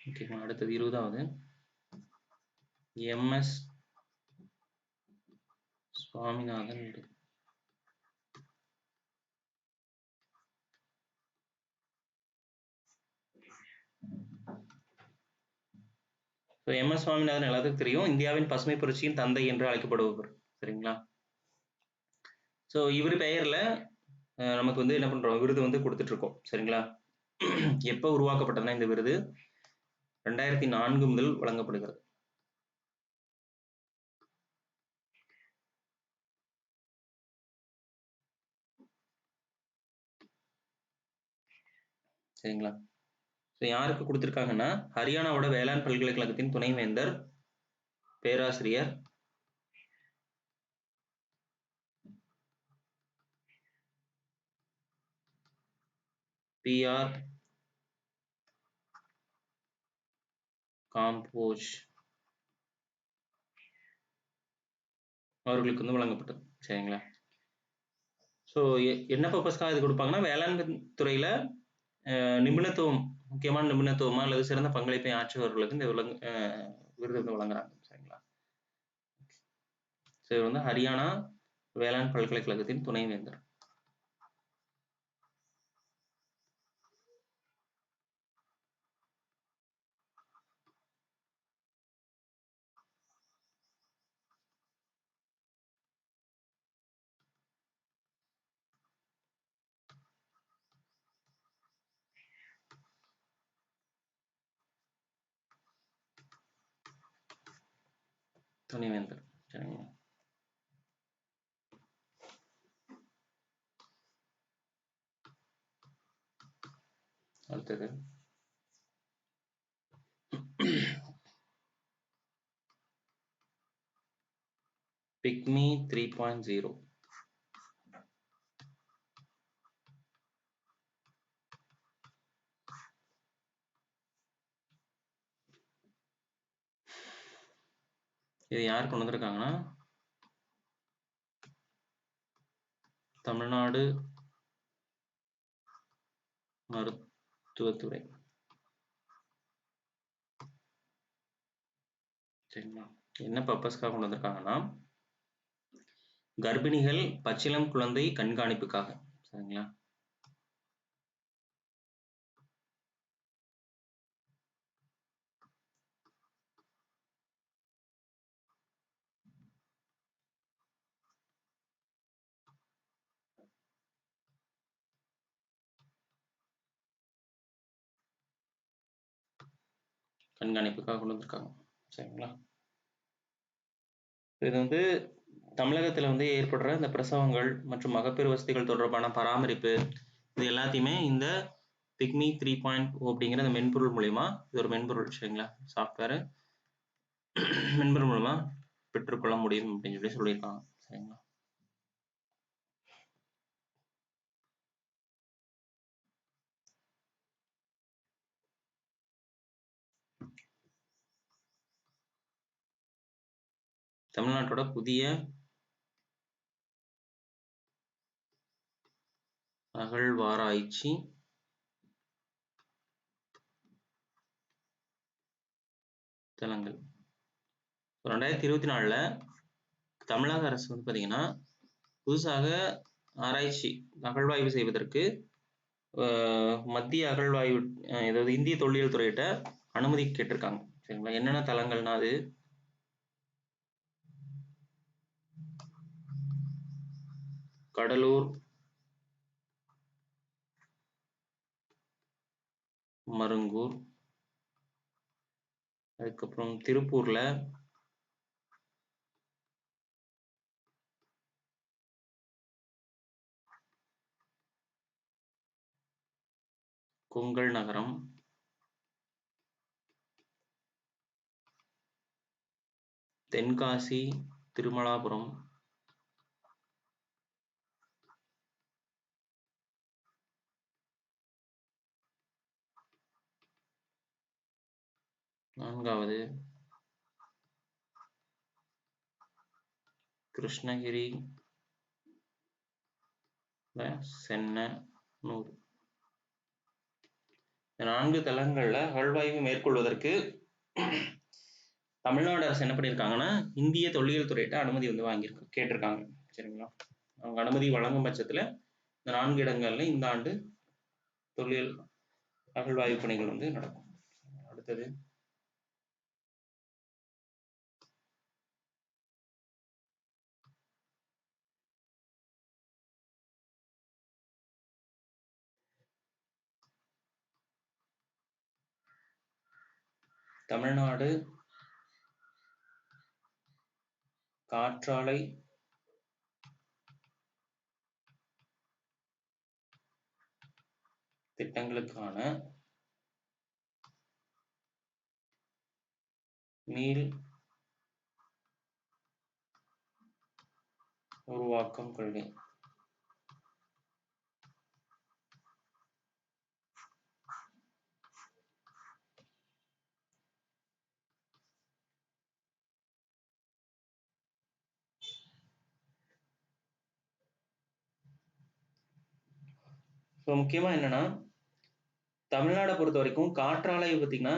ஓகேங்களா? அடுத்தது 20வது MS சுவாமிநாதன் விருது. MS சுவாமிநாதன் எல்லாத்துக்கும் தெரியும், இந்தியாவின் பசுமை புரட்சியின் தந்தை என்று அழைக்கப்படுபவர். சரிங்களா? ஸோ இவர் பெயர்ல நமக்கு வந்து என்ன பண்றோம், விருது வந்து கொடுத்துட்டு இருக்கோம். சரிங்களா? எப்போ உருவாக்கப்பட்டதுன்னா இந்த விருது 2004 முதல் வழங்கப்படுகிறது. சரிங்களா? ஸோ யாருக்கு கொடுத்துருக்காங்கன்னா, ஹரியானாவோட வேளாண் பல்கலைக்கழகத்தின் துணைவேந்தர் பேராசிரியர் PR காம்போஜ் அவர்களுக்கு வந்து வழங்கப்பட்டது. சரிங்களா? ஸோ என்ன பர்பஸ்க்காக இது கொடுப்பாங்கன்னா, வேளாண் துறையில நிபுணத்துவம், முக்கியமான நிபுணத்துவமா அல்லது சிறந்த பங்களிப்பை ஆற்றுபவர்களுக்கு இந்த விருது வந்து வழங்குறாங்க. சரிங்களா? ஸோ இவர் வந்து ஹரியானா வேளாண் பல்கலைக்கழகத்தின் துணைவேந்தர். துணைவேந்தர். சரிங்களா? அடுத்தது பிக்மி 3.0. இது யார் கொண்டு வந்திருக்காங்கன்னா, தமிழ்நாடு மருத்துவத்துறை. சரிங்களா? என்ன பர்பஸ்க்காக கொண்டு வந்திருக்காங்கன்னா, கர்ப்பிணிகள் பச்சிளம் குழந்தை கண்காணிப்புக்காக. சரிங்களா? கண்காணிப்புக்காக கொண்டு வந்திருக்காங்க. சரிங்களா? இது வந்து தமிழகத்துல வந்து ஏற்படுற இந்த பிரசவங்கள் மற்றும் மகப்பேறு வசதிகள் தொடர்பான பராமரிப்பு இது எல்லாத்தையுமே இந்த பிக்மி 3.0 அப்படிங்கிற இந்த மென்பொருள் மூலியமா, இது ஒரு மென்பொருள் சரிங்களா, சாஃப்ட்வேர் மென்பொருள் மூலமா பெற்றுக்கொள்ள முடியும் அப்படின்னு சொல்லி சொல்லியிருக்காங்க சரிங்களா. தமிழ்நாட்டோட புதிய அகழ்வாராய்ச்சி தளங்கள் 2024ல தமிழக அரசு வந்து பார்த்தீங்கன்னா புதுசாக ஆராய்ச்சி அகழ்வாய்வு செய்வதற்கு மத்திய அகழ்வாய்வு ஏதாவது இந்திய தொல்லியல் துறையிட்ட அனுமதி கேட்டிருக்காங்க சரிங்களா. என்னென்ன தளங்கள்னா அது கடலூர், மருங்கூர், அதுக்கப்புறம் திருப்பூர்ல கொங்கல் நகரம், தென்காசி, திருமலாபுரம், நான்காவது கிருஷ்ணகிரி, சென்னனூர். இந்த 4 தளங்கள்ல அகழ்வாய்வு மேற்கொள்வதற்கு தமிழ்நாடு அரசு என்ன பண்ணியிருக்காங்கன்னா இந்திய தொல்லியல் துறையிட்ட அனுமதி வந்து கேட்டிருக்காங்க சரிங்களா. அவங்க அனுமதி வழங்கும் பட்சத்துல இந்த 4 இடங்கள்ல இந்த ஆண்டு தொல்லியல் அகழ்வாய்வு பணிகள் வந்து நடக்கும். அடுத்தது தமிழ்நாடு காற்றாலை திட்டங்களுக்கான மீள் உருவாக்கம் கொள்கை. முக்கியமா என்னன்னா தமிழ்நாடை பொறுத்த வரைக்கும் காற்றாலை பார்த்தீங்கன்னா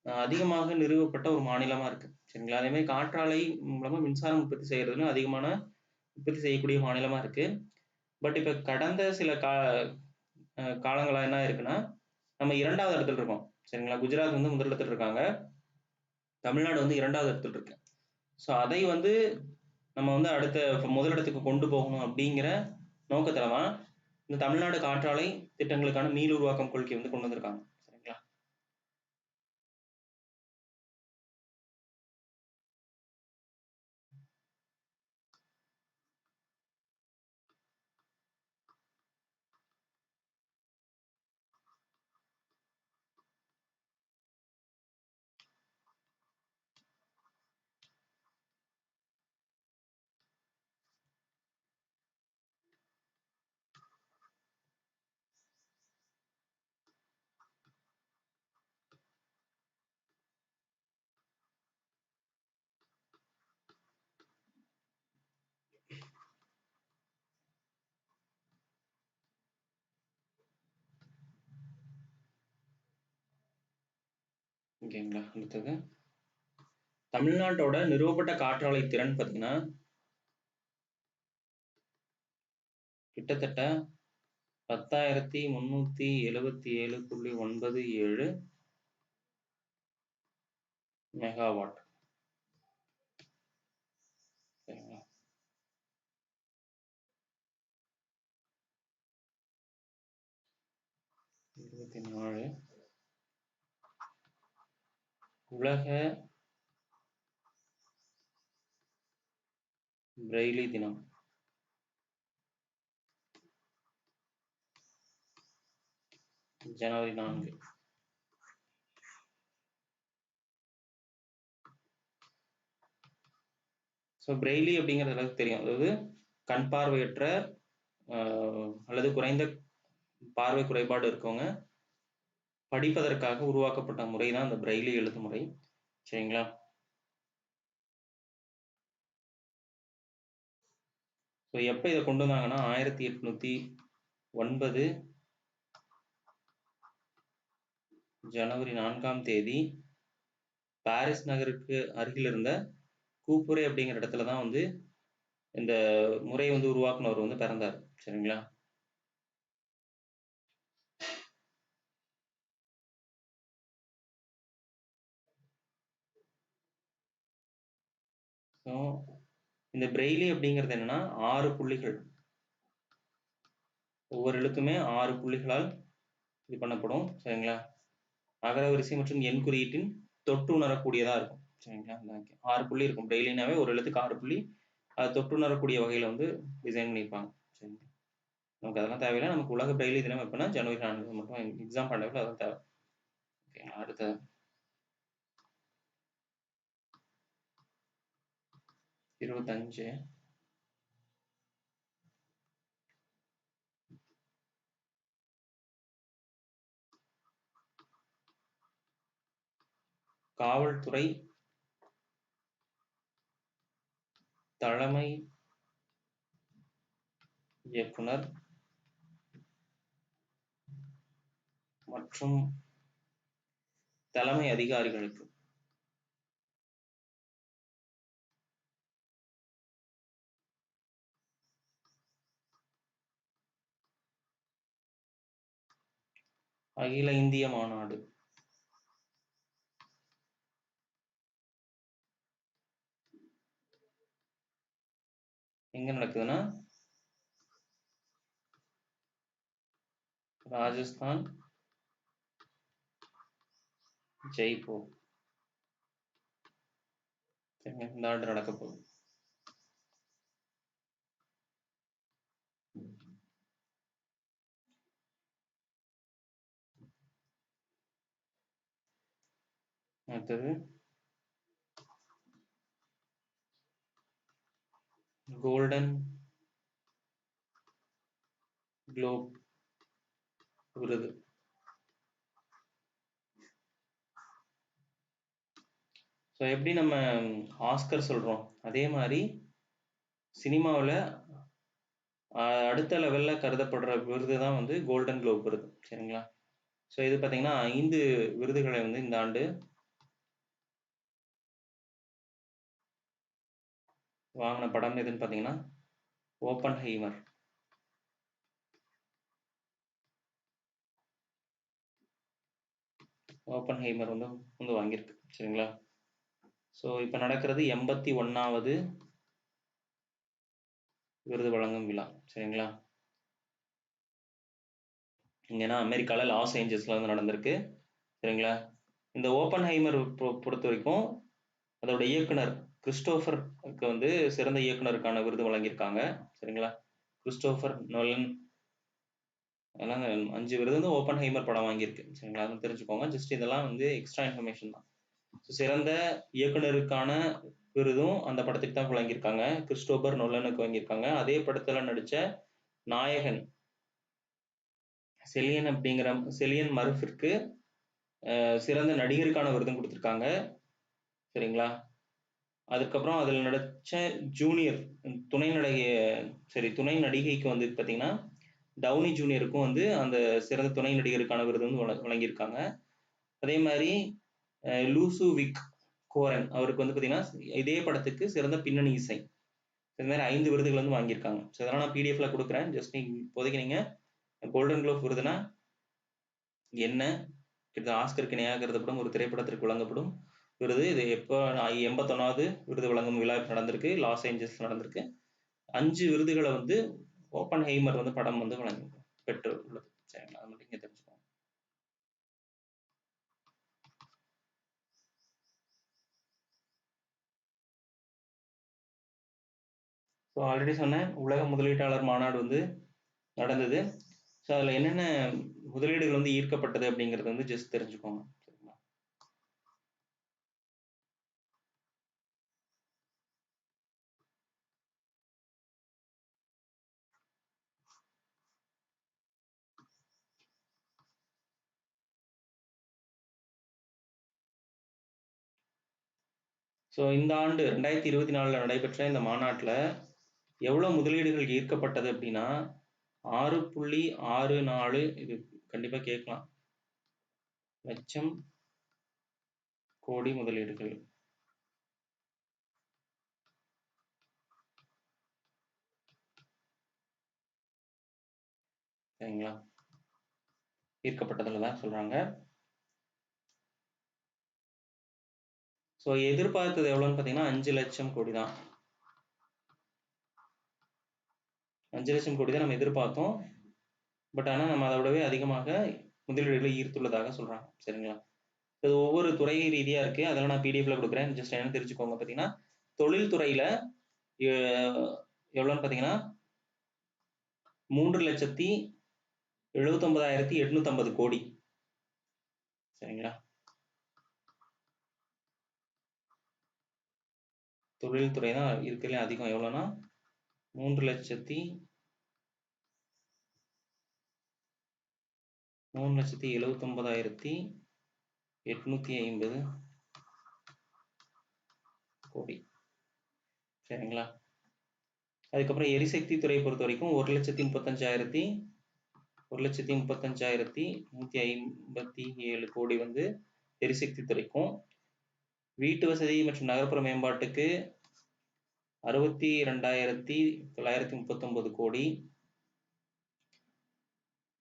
அதிகமாக நிறுவப்பட்ட ஒரு மாநிலமா இருக்கு சரிங்களா. அதே மாதிரி காற்றாலை மூலமா மின்சாரம் உற்பத்தி செய்யறதுல அதிகமான உற்பத்தி செய்யக்கூடிய மாநிலமா இருக்கு. பட் இப்ப கடந்த சில காலங்களா என்ன இருக்குன்னா நம்ம 2வது இடத்துல இருக்கோம் சரிங்களா. குஜராத் வந்து முதலிடத்துல இருக்காங்க, தமிழ்நாடு வந்து 2வது இடத்துல இருக்கு. ஸோ அதை வந்து நம்ம வந்து அடுத்த முதலிடத்துக்கு கொண்டு போகணும் அப்படிங்கிற நோக்கத்துல தான் இந்த தமிழ்நாடு காற்றாலை திட்டங்களுக்கான மீள் உருவாக்கம் கொள்கை வந்து கொண்டு வந்திருக்காங்க சரிங்களா. ஓகேங்களா. அடுத்தது தமிழ்நாட்டோட நிறுவப்பட்ட காற்றாலை திறன் பார்த்தீங்கன்னா கிட்டத்தட்ட 10,377.97 மெகாவாட் சரிங்களா. உலக பிரெய்லி தினம். ஜனவரி 4. ஸோ பிரெய்லி அப்படிங்கிறது எல்லாத்துக்கும் தெரியும். அதாவது கண் பார்வையற்ற அல்லது குறைந்த பார்வை குறைபாடு இருக்கவங்க படிப்பதற்காக உருவாக்கப்பட்ட முறை தான் அந்த பிரெய்லி எழுத்து முறை. சரிங்களா? ஸோ எப்போ இதை கொண்டு வந்தாங்கன்னா 1809 ஜனவரி 4 பாரிஸ் நகருக்கு அருகில் இருந்த கூப்புரே அப்படிங்கிற இடத்துல தான் வந்து இந்த முறையை வந்து உருவாக்குனவர் வந்து பிறந்தார். சரிங்களா? ஸோ இந்த பிரெய்லி அப்படிங்கிறது என்னன்னா 6 புள்ளிகள், ஒவ்வொரு எழுத்துமே 6 புள்ளிகளால் இது பண்ணப்படும். சரிங்களா? அகரவரிசை மற்றும் எண் குறியீட்டின் தொட்டு உணரக்கூடியதா இருக்கும். சரிங்களா? 6 புள்ளி இருக்கும். பிரெய்லினாவே ஒரு எழுத்துக்கு 6 புள்ளி, அது தொட்டு உணரக்கூடிய வகையில வந்து டிசைன் பண்ணியிருப்பாங்க. சரிங்களா? நமக்கு அதெல்லாம் தேவையில்லை. நமக்கு உலக பிரெய்லி தினம் எப்படின்னா ஜனவரி 4 மட்டும் எக்ஸாம் பண்ண அதெல்லாம் தேவை. அடுத்த 25 காவல்துறை தலைமை இயக்குனர் மற்றும் தலைமை அதிகாரிகளுக்கு அகில இந்திய மாநாடு எங்க நடக்குதுன்னா ராஜஸ்தான், ஜெய்ப்பூர். இந்த ஆண்டு நடக்க போகுது. அடுத்தது கோல்டன் குளோப் விருது. ஸோ எப்படி நம்ம ஆஸ்கர் சொல்றோம், அதே மாதிரி சினிமாவில் அடுத்த லெவல்ல கருதப்படுற விருது தான் வந்து கோல்டன் குளோப் விருது. சரிங்களா? ஸோ இது பார்த்தீங்கன்னா 5 விருதுகளை வந்து இந்த ஆண்டு வாங்கின படம் எதுன்னு பார்த்தீங்கன்னா ஓப்பன்ஹைமர். ஓப்பன்ஹைமர் வந்து வாங்கியிருக்கு. சரிங்களா? ஸோ இப்போ நடக்கிறது 81வது விருது வழங்கும் விழா. சரிங்களா? இங்கன்னா அமெரிக்காவில் லாஸ் ஏஞ்சல்ஸ்ல வந்து நடந்திருக்கு. சரிங்களா? இந்த ஓப்பன்ஹைமர் பொறுத்த வரைக்கும் அதோட இயக்குனர் கிறிஸ்டோபருக்கு வந்து சிறந்த இயக்குனருக்கான விருது வழங்கியிருக்காங்க. சரிங்களா? கிறிஸ்டோபர் நோலன் 5 விருது வந்து ஓப்பன்ஹைமர் படம் வாங்கியிருக்கு. சரிங்களா? அது தெரிஞ்சுக்கோங்க. ஜஸ்ட் இதெல்லாம் வந்து எக்ஸ்ட்ரா இன்ஃபர்மேஷன் தான். சிறந்த இயக்குனருக்கான விருதும் அந்த படத்துக்கு தான் வழங்கியிருக்காங்க. கிறிஸ்டோபர் நோலனுக்கு வாங்கியிருக்காங்க. அதே படத்துல நடிச்ச நாயகன் செலியன் மர்ஃபிற்கு சிறந்த நடிகருக்கான விருதும் கொடுத்துருக்காங்க. சரிங்களா? அதுக்கப்புறம் அதில் நடிச்ச ஜூனியர் துணை நடிகைக்கு வந்து பார்த்தீங்கன்னா டவுனி ஜூனியருக்கும் வந்து அந்த சிறந்த துணை நடிகருக்கான விருது வந்து வழங்கியிருக்காங்க. அதே மாதிரி லூசு விக் கோரன் அவருக்கு வந்து பார்த்தீங்கன்னா இதே படத்துக்கு சிறந்த பின்னணி இசை. இது மாதிரி 5 விருதுகள் வந்து வாங்கியிருக்காங்க. ஸோ இதெல்லாம் நான் பிடிஎஃப்ல கொடுக்குறேன். ஜஸ்ட் இப்போதைக்கு நீங்க கோல்டன் குளோப் விருதுனா என்ன, இது ஆஸ்கருக்கு இணையாக கருதப்படும் ஒரு திரைப்படத்திற்கு வழங்கப்படும் விருது. இது எப்போ 81வது விருது வழங்கும் விழா நடந்திருக்கு, லாஸ் ஏஞ்சல்ஸ் நடந்திருக்கு. 5 விருதுகளை வந்து ஓப்பன்ஹைமர் வந்து படம் வந்து வழங்கி பெற்று உள்ளது. சரிங்களா? அது மட்டும் இங்க தெரிஞ்சுக்கோங்க. ஸோ ஆல்ரெடி சொன்னேன், உலக முதலீட்டாளர் மாநாடு வந்து நடந்தது. ஸோ அதில் என்னென்ன முதலீடுகள் வந்து ஈர்க்கப்பட்டது அப்படிங்கிறது வந்து ஜஸ்ட் தெரிஞ்சுக்கோங்க. சரிங்களா? ஸோ இந்த ஆண்டு 2024 நடைபெற்ற இந்த மாநாட்டில் எவ்வளோ முதலீடுகள் ஈர்க்கப்பட்டது அப்படின்னா 6.64 இது கண்டிப்பாக கேட்கலாம் லட்சம் கோடி முதலீடுகள். சரிங்களா? ஈர்க்கப்பட்டதில் தான் சொல்றாங்க. ஸோ எதிர்பார்த்தது எவ்வளோன்னு பார்த்தீங்கன்னா 5 லட்சம் கோடி தான். 5 லட்சம் கோடி தான் நம்ம எதிர்பார்த்தோம். பட் ஆனால் நம்ம அதை விடவே அதிகமாக முதலீடுகளை ஈர்த்துள்ளதாக சொல்றாங்க. சரிங்களா? இது ஒவ்வொரு துறை ரீதியாக இருக்கு. அதெல்லாம் நான் பிடிஎஃப்ல கொடுக்குறேன். ஜஸ்ட் என்ன தெரிஞ்சுக்கோங்க. பார்த்தீங்கன்னா தொழில் துறையில எவ்வளோன்னு பார்த்தீங்கன்னா 3,79,850 கோடி. சரிங்களா? தொழில் துறை தான் இருக்கிறதுலே அதிகம். எவ்வளோனா 3,79,850 கோடி. சரிங்களா? அதுக்கப்புறம் எரிசக்தி துறை பொறுத்த வரைக்கும் 1,35,1,35,157 கோடி வந்து எரிசக்தி துறைக்கும், வீட்டு வசதி மற்றும் நகர்ப்புற மேம்பாட்டுக்கு 62,939 கோடி.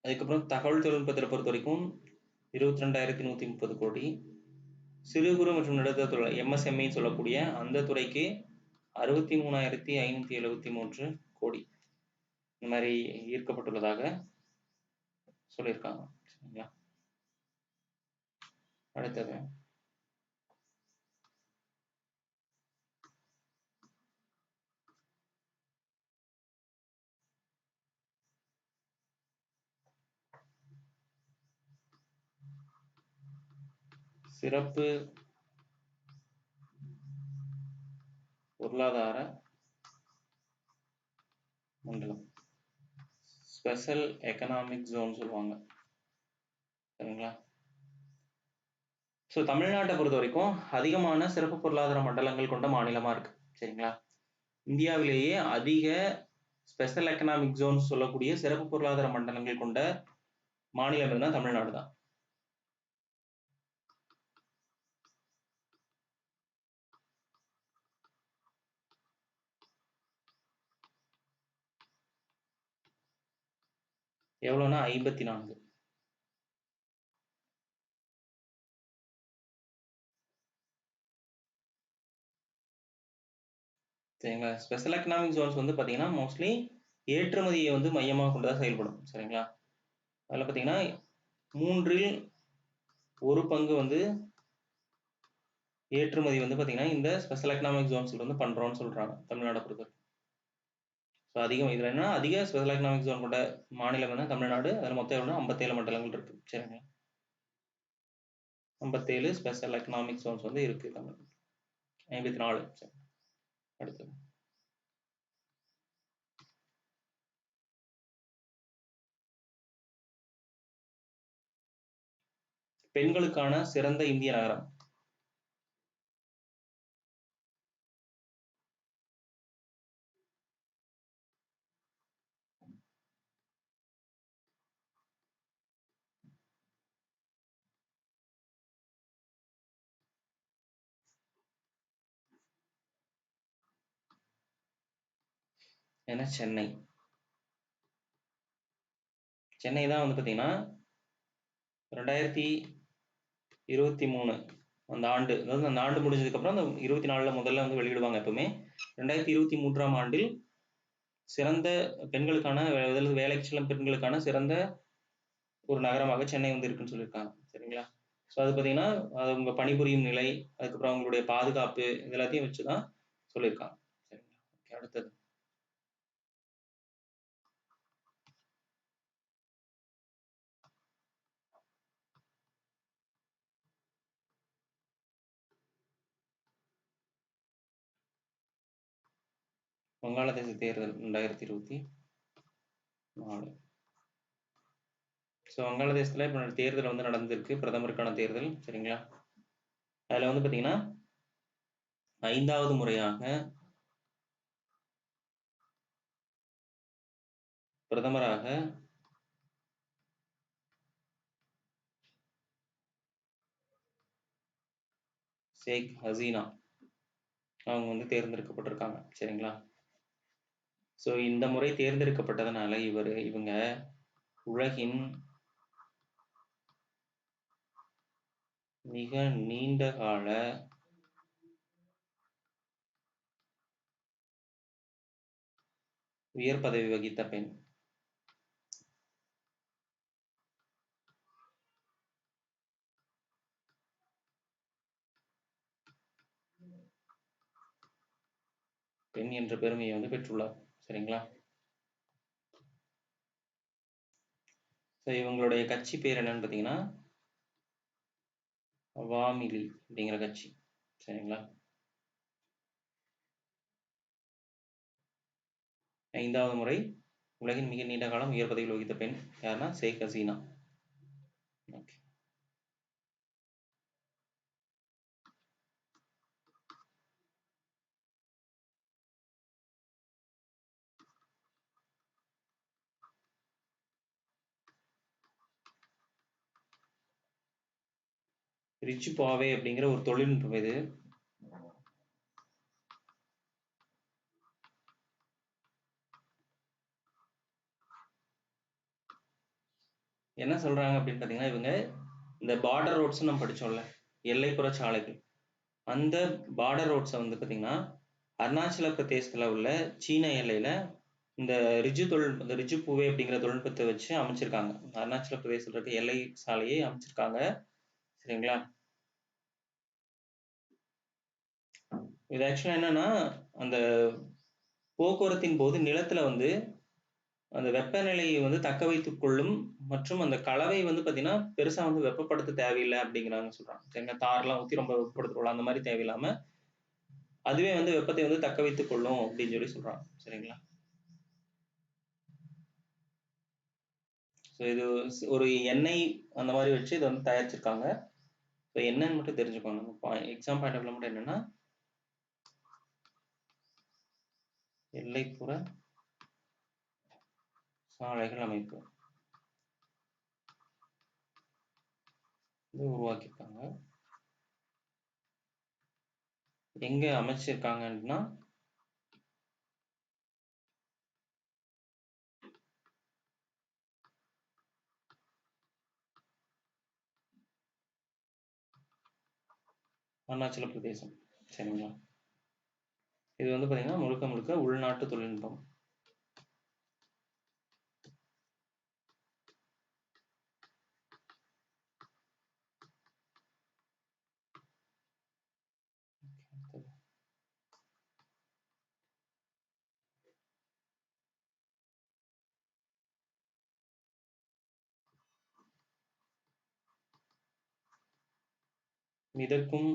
அதுக்கப்புறம் தகவல் தொழில்நுட்பத்தை பொறுத்த வரைக்கும் 22,130 கோடி. சிறு குறு மற்றும் நடுத்தர தொழில் MSME சொல்லக்கூடிய அந்த துறைக்கு 63,573 கோடி இந்த மாதிரி ஈர்க்கப்பட்டுள்ளதாக சொல்லியிருக்காங்க. சரிங்களா? அடுத்தது சிறப்பு பொருளாதார மண்டலம், ஸ்பெஷல் எக்கனாமிக் ஜோன் சொல்லுவாங்க. சரிங்களா? ஸோ தமிழ்நாட்டை பொறுத்த வரைக்கும் அதிகமான சிறப்பு பொருளாதார மண்டலங்கள் கொண்ட மாநிலமா இருக்கு. சரிங்களா? இந்தியாவிலேயே அதிக ஸ்பெஷல் எக்கனாமிக் ஜோன் சொல்லக்கூடிய சிறப்பு பொருளாதார மண்டலங்கள் கொண்ட மாநிலம் எதுனா தமிழ்நாடு தான். எவ்வளோனா 54. சரிங்களா? ஸ்பெஷல் எக்கனாமிக் ஜோன்ஸ் வந்து பார்த்தீங்கன்னா மோஸ்ட்லி ஏற்றுமதியை வந்து மையமாக கொண்டுதான் செயல்படும். சரிங்களா? அதில் பார்த்தீங்கன்னா 1/3 பங்கு வந்து ஏற்றுமதி வந்து பார்த்தீங்கன்னா இந்த ஸ்பெஷல் எக்கனாமிக் ஜோன்ஸ்ல வந்து பண்றோம்னு சொல்றாங்க தமிழ்நாடை பொறுத்த வரைக்கும். ஸோ அதிகம் இதில் என்ன அதிக ஸ்பெஷல் எக்கனாமிக் ஜோன் கொண்ட மாநிலம் என்ன தமிழ்நாடு. அதில் மொத்தம் எவ்வளோ 57 மண்டலங்கள் இருக்கு. சரிங்களா? 57 ஸ்பெஷல் எக்கனாமிக் ஜோன்ஸ் வந்து இருக்கு தமிழ்நாடு. 54. சரி, அடுத்தது பெண்களுக்கான சிறந்த இந்திய நகரம். ஏன்னா சென்னை. சென்னை தான் வந்து பார்த்தீங்கன்னா 2023 அந்த ஆண்டு, அதாவது அந்த ஆண்டு முடிஞ்சதுக்கப்புறம் அந்த 24 முதல்ல வந்து வெளியிடுவாங்க எப்பவுமே. 2023ஆம் ஆண்டில் சிறந்த பெண்களுக்கான வேலைக்கு செல்லும் பெண்களுக்கான சிறந்த ஒரு நகரமாக சென்னை வந்து இருக்குன்னு சொல்லியிருக்காங்க. சரிங்களா? ஸோ அது பார்த்தீங்கன்னா அது உங்க பணிபுரியும் நிலை, அதுக்கப்புறம் அவங்களுடைய பாதுகாப்பு இது எல்லாத்தையும் வச்சு தான் சொல்லியிருக்காங்க. சரிங்களா? ஓகே, அடுத்தது வங்காளதேச தேர்தல் 2024. ஸோ வங்காளதேசத்தில் இப்போ தேர்தல் வந்து நடந்திருக்கு, பிரதமருக்கான தேர்தல். சரிங்களா? அதில் வந்து பார்த்தீங்கன்னா 5வது முறையாக பிரதமராக ஷேக் ஹசீனா அவங்க வந்து தேர்ந்தெடுக்கப்பட்டிருக்காங்க. சரிங்களா? ஸோ இந்த முறை தேர்ந்தெடுக்கப்பட்டதுனால இவங்க உலகின் மிக நீண்ட கால உயர் பதவி வகித்த பெண். பெண் என்ற பெருமையை வந்து பெற்றுள்ளார். சரிங்களா? ஸோ இவங்களுடைய கட்சி பேர் என்னன்னு பார்த்தீங்கன்னா அவாமி லீக் அப்படிங்கிற கட்சி. சரிங்களா? 5வது முறை உலகின் மிக நீண்ட காலம் உயர் பதவியில் வகித்த பெண் யாருன்னா ஷேக் ஹசீனா. ஓகே. ரிச் பாவே அப்படிங்கிற ஒரு தொழில்நுட்பம் இது. என்ன சொல்றாங்க அப்படின்னு பார்த்தீங்கன்னா இவங்க இந்த பார்டர் ரோட்ஸ் நம்ம படிச்சோம்ல, எல்லைப்புற சாலைகள், அந்த பார்டர் ரோட்ஸை வந்து பார்த்தீங்கன்னா அருணாச்சல பிரதேசத்துல உள்ள சீன எல்லையில இந்த ரிஜு பூவே அப்படிங்கிற தொழில்நுட்பத்தை வச்சு அமைச்சிருக்காங்க. அருணாச்சல பிரதேசத்துல இருக்க எல்லை சாலையை அமைச்சிருக்காங்க. சரிங்களா? இது ஆக்சுவலா என்னன்னா அந்த போக்குவரத்தின் போது நிலத்துல வந்து அந்த வெப்பநிலையை வந்து தக்க வைத்துக் கொள்ளும் மற்றும் அந்த கலவை வந்து பார்த்தீங்கன்னா பெருசா வந்து வெப்பப்படுத்த தேவையில்லை அப்படிங்கிறாங்க சொல்றாங்க. சரிங்களா? தார்லாம் ஊற்றி ரொம்ப வெப்பப்படுத்தலாம் அந்த மாதிரி தேவையில்லாம அதுவே வந்து வெப்பத்தை வந்து தக்க வைத்துக் கொள்ளும் அப்படின்னு சொல்லி சொல்றாங்க. சரிங்களா? ஸோ இது ஒரு எண்ணெய் அந்த மாதிரி வச்சு இதை வந்து தயாரிச்சிருக்காங்க. ஸோ என்னன்னு மட்டும் தெரிஞ்சுக்கோங்க. எக்ஸாம் பாயிண்ட் ஆஃப் வியூ மட்டும் என்னன்னா எல்லைப்புற சாலைகள் அமைப்பு இது உருவாக்கியிருக்காங்க. எங்க அமைச்சிருக்காங்கன்னா அருணாச்சல பிரதேசம். சரிங்களா? இது வந்து பார்த்தீங்கன்னா முழுக்க முழுக்க உள்நாட்டு தொழில்நுட்பம். மிதக்கும்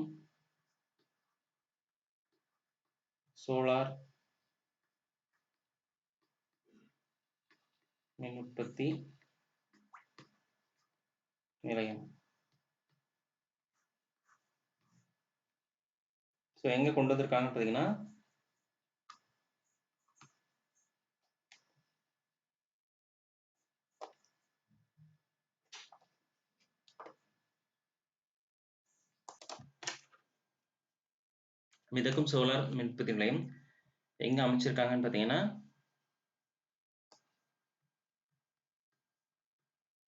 சோலார் மின் உற்பத்தி நிலையம். ஸோ எங்க கொண்டு வந்திருக்காங்கன்னு பார்த்தீங்கன்னா மிதக்கும் சோலார் மின் உற்பத்தி நிலையம் எங்க அமைச்சிருக்காங்கன்னு பார்த்தீங்கன்னா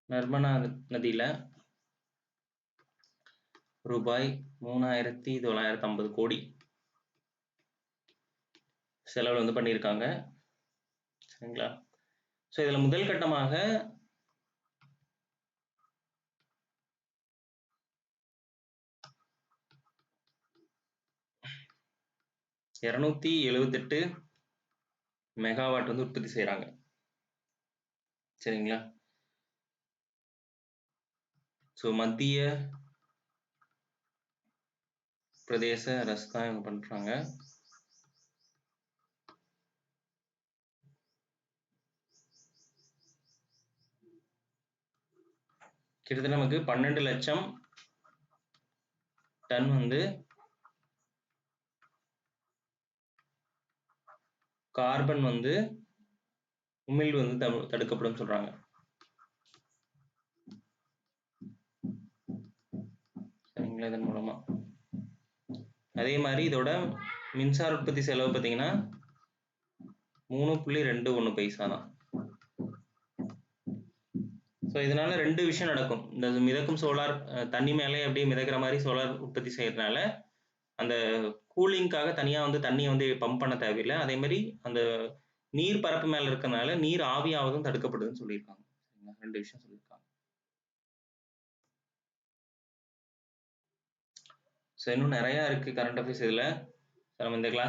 நர்மதா நதியில ரூபாய் 3,950 கோடி செலவில் வந்து பண்ணியிருக்காங்க. சரிங்களா? ஸோ இதுல முதல் கட்டமாக 278 மெகாவாட் வந்து உற்பத்தி செய்யறாங்க. சரிங்களா? ஸோ மத்திய பிரதேச அரசு தான் இவங்க பண்றாங்க. கிட்டத்தட்ட நமக்கு 12 லட்சம் டன் வந்து கார்பன் வந்து உமிழ்வு வந்து தடுக்கப்படும் சொல்றாங்க. சரிங்களா? இதன் மூலமா அதே மாதிரி இதோட மின்சார உற்பத்தி செலவு பார்த்தீங்கன்னா 3.21 பைசா தான். ஸோ இதனால 2 விஷயம் நடக்கும். இந்த மிதக்கும் சோலார் தண்ணி மேலே அப்படியே மிதக்கிற மாதிரி சோலார் உற்பத்தி செய்யறதுனால அந்த கூலிங்காக தனியா வந்து தண்ணியை வந்து பம்ப் பண்ண தேவையில்லை. அதே மாதிரி அந்த நீர் பரப்பு மேல இருக்கறனால நீர் ஆவியாவதும் தடுக்கப்படுதுன்னு சொல்லியிருக்காங்க. 2 விஷயம் சொல்லியிருக்காங்க. ஸோ இன்னும் நிறைய இருக்கு கரண்ட் அஃபேர்ஸ் இதுல. நம்ம இந்த கிளாஸ்